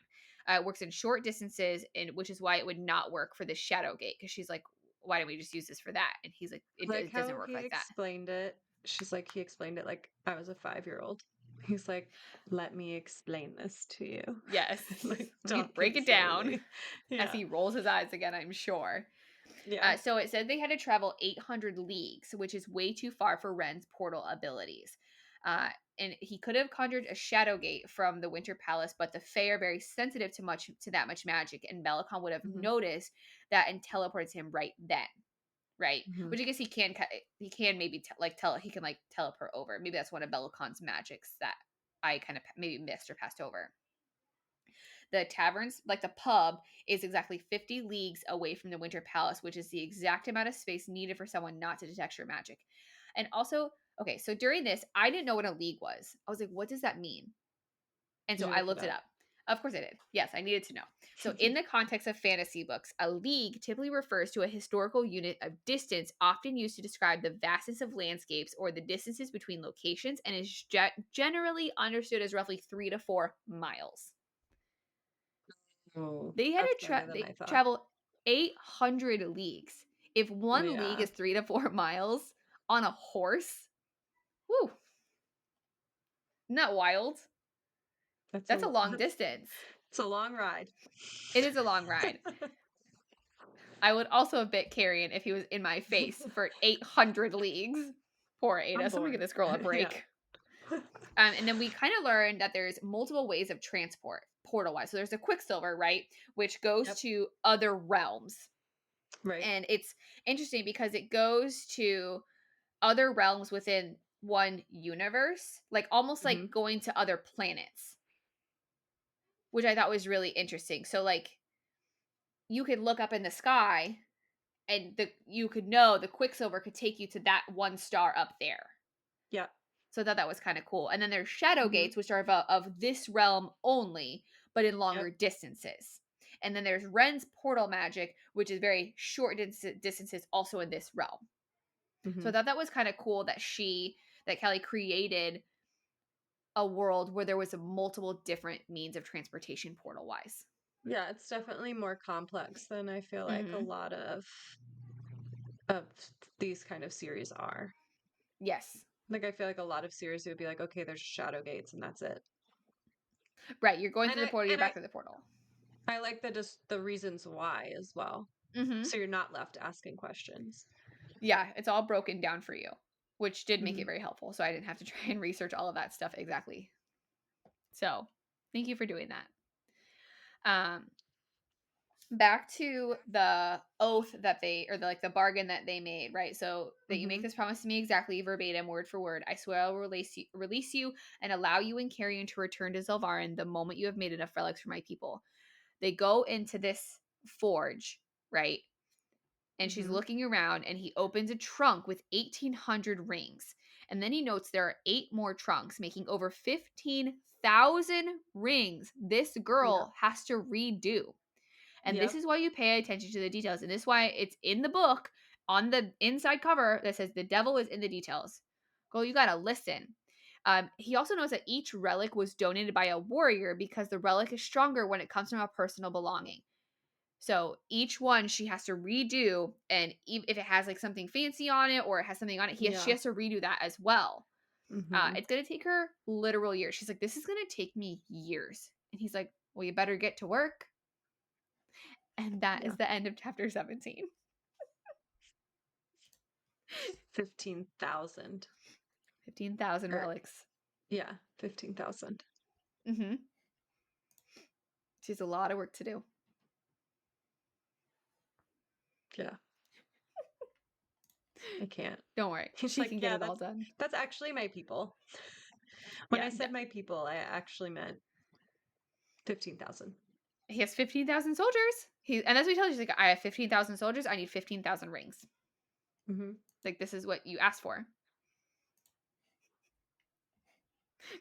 It works in short distances, and which is why it would not work for the Shadow Gate. Because she's like, why don't we just use this for that? And he's like, Like it doesn't how work he like that. explained it. She's like, he explained it like I was a 5-year-old. He's like, let me explain this to you. Yes, Like we break talking it down. slowly. As Yeah. he rolls his eyes again, I'm sure. Yeah. So it said they had to travel 800 leagues, which is way too far for Ren's portal abilities. And he could have conjured a shadow gate from the Winter Palace, but the Fae are very sensitive to that much magic, and Melicon would have Mm-hmm. noticed that and teleported him right then, right? Mm-hmm. Which I guess he can maybe he can like teleport over. Maybe that's one of Melicon's magics that I kind of maybe missed or passed over. The taverns, like the pub, is exactly 50 leagues away from the Winter Palace, which is the exact amount of space needed for someone not to detect your magic. And also, okay, so during this, I didn't know what a league was. I was like, what does that mean? And Did so you I look looked it up. Of course I did. Yes, I needed to know. So, in the context of fantasy books, a league typically refers to a historical unit of distance often used to describe the vastness of landscapes or the distances between locations and is generally understood as roughly 3 to 4 miles. Oh, They had that's to farther than I thought. travel 800 leagues. If one league Yeah. is 3 to 4 miles on a horse, whoo, isn't that wild? That's a long distance. It's a long ride. It is a long ride. I would also have bit Carrion if he was in my face for 800 leagues. Poor Ada. I'm Somebody give bored. this girl a Yeah. break. And then we kind of learned that there's multiple ways of transport portal-wise. So there's a Quicksilver, right? Which goes Yep. to other realms. Right. And it's interesting because it goes to other realms within one universe, like almost like going to other planets, which I thought was really interesting. So like you could look up in the sky and you could know the Quicksilver could take you to that one star up there. Yeah. So I thought that was kind of cool. And then there's shadow gates, which are of this realm only, but in longer distances. And then there's Ren's portal magic, which is very short distances, also in this realm. So I thought that was kind of cool that Kelly created a world where there was a multiple different means of transportation portal wise. Yeah, it's definitely more complex than I feel like a lot of these kind of series are. Yes. Like I feel like a lot of series would be like, okay, there's shadow gates and that's it. Right, you're going through the portal, you're back to the portal. I like the reasons why as well. So you're not left asking questions. Yeah, it's all broken down for you, which did make it very helpful. So I didn't have to try and research all of that stuff exactly. So thank you for doing that. Back to the oath that the bargain that they made, right? So that you make this promise to me exactly, verbatim, word for word. I swear I will release you and allow you and Carrion to return to Zelvarin the moment you have made enough relics for my people. They go into this forge, right? And she's looking around and he opens a trunk with 1,800 rings. And then he notes there are 8 more trunks, making over 15,000 rings this girl has to redo. And this is why you pay attention to the details. And this is why it's in the book on the inside cover that says the devil is in the details. Girl, you got to listen. He also knows that each relic was donated by a warrior because the relic is stronger when it comes from a personal belonging. So each one she has to redo. And if it has like something fancy on it or it has something on it, she has to redo that as well. It's going to take her literal years. She's like, this is going to take me years. And he's like, well, you better get to work. And that is the end of chapter 17. 15,000. 15,000 relics. Yeah, 15,000. She's a lot of work to do. Yeah. I can't. Don't worry. She can get it all done. That's actually my people. When I said my people, I actually meant 15,000. He has 15,000 soldiers. And that's what he tells you. He's like, I have 15,000 soldiers. I need 15,000 rings. Like, this is what you asked for.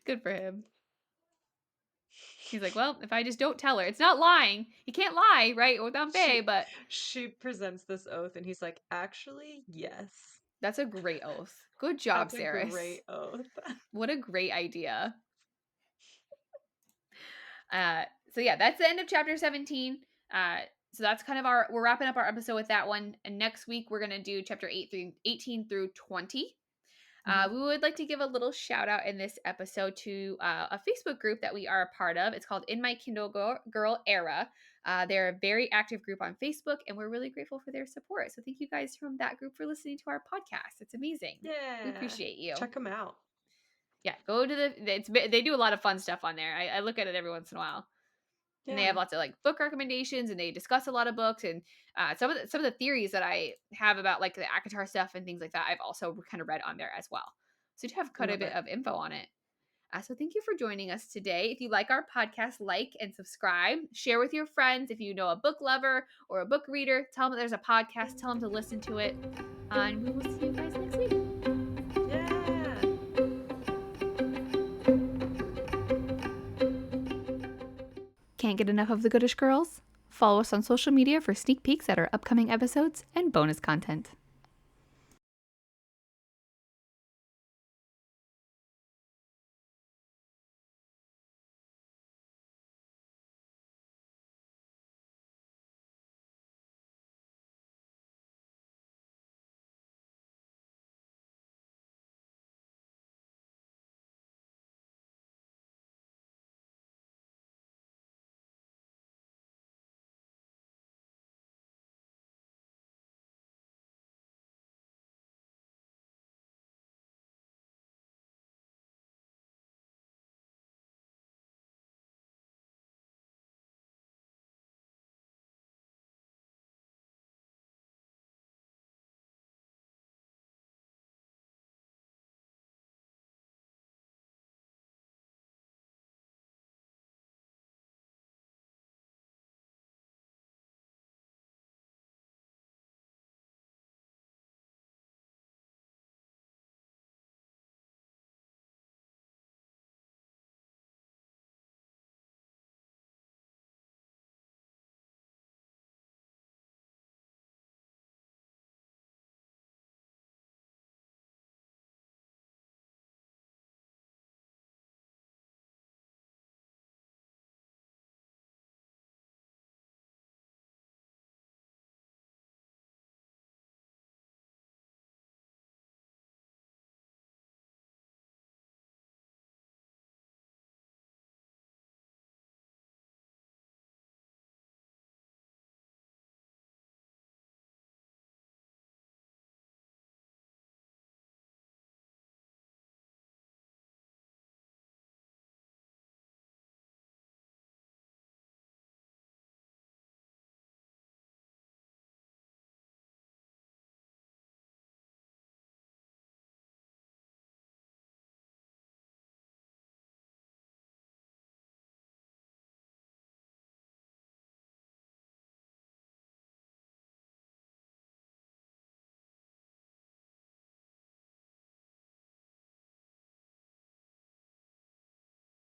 Good for him. He's like, well, if I just don't tell her, it's not lying. He can't lie, right? Without Fae, but she presents this oath, and he's like, actually, yes. That's a great oath. Good job, Saeris. That's a great oath. What a great idea. So yeah, that's the end of chapter 17. So that's kind of we're wrapping up our episode with that one. And next week we're gonna do chapter 18 through 20. We would like to give a little shout out in this episode to a Facebook group that we are a part of. It's called In My Kindle Girl Era. They're a very active group on Facebook, and we're really grateful for their support. So thank you guys from that group for listening to our podcast. It's amazing. Yeah, we appreciate you. Check them out. Yeah, go to they do a lot of fun stuff on there. I look at it every once in a while. Yeah. And they have lots of like book recommendations, and they discuss a lot of books, and some of the theories that I have about like the ACOTAR stuff and things like that, I've also kind of read on there as well. So you have quite a bit of info on it. So thank you for joining us today. If you like our podcast, like and subscribe. Share with your friends. If you know a book lover or a book reader, tell them that there's a podcast. Tell them to listen to it. And we will see you guys next week. Can't get enough of the Goodish Girls? Follow us on social media for sneak peeks at our upcoming episodes and bonus content.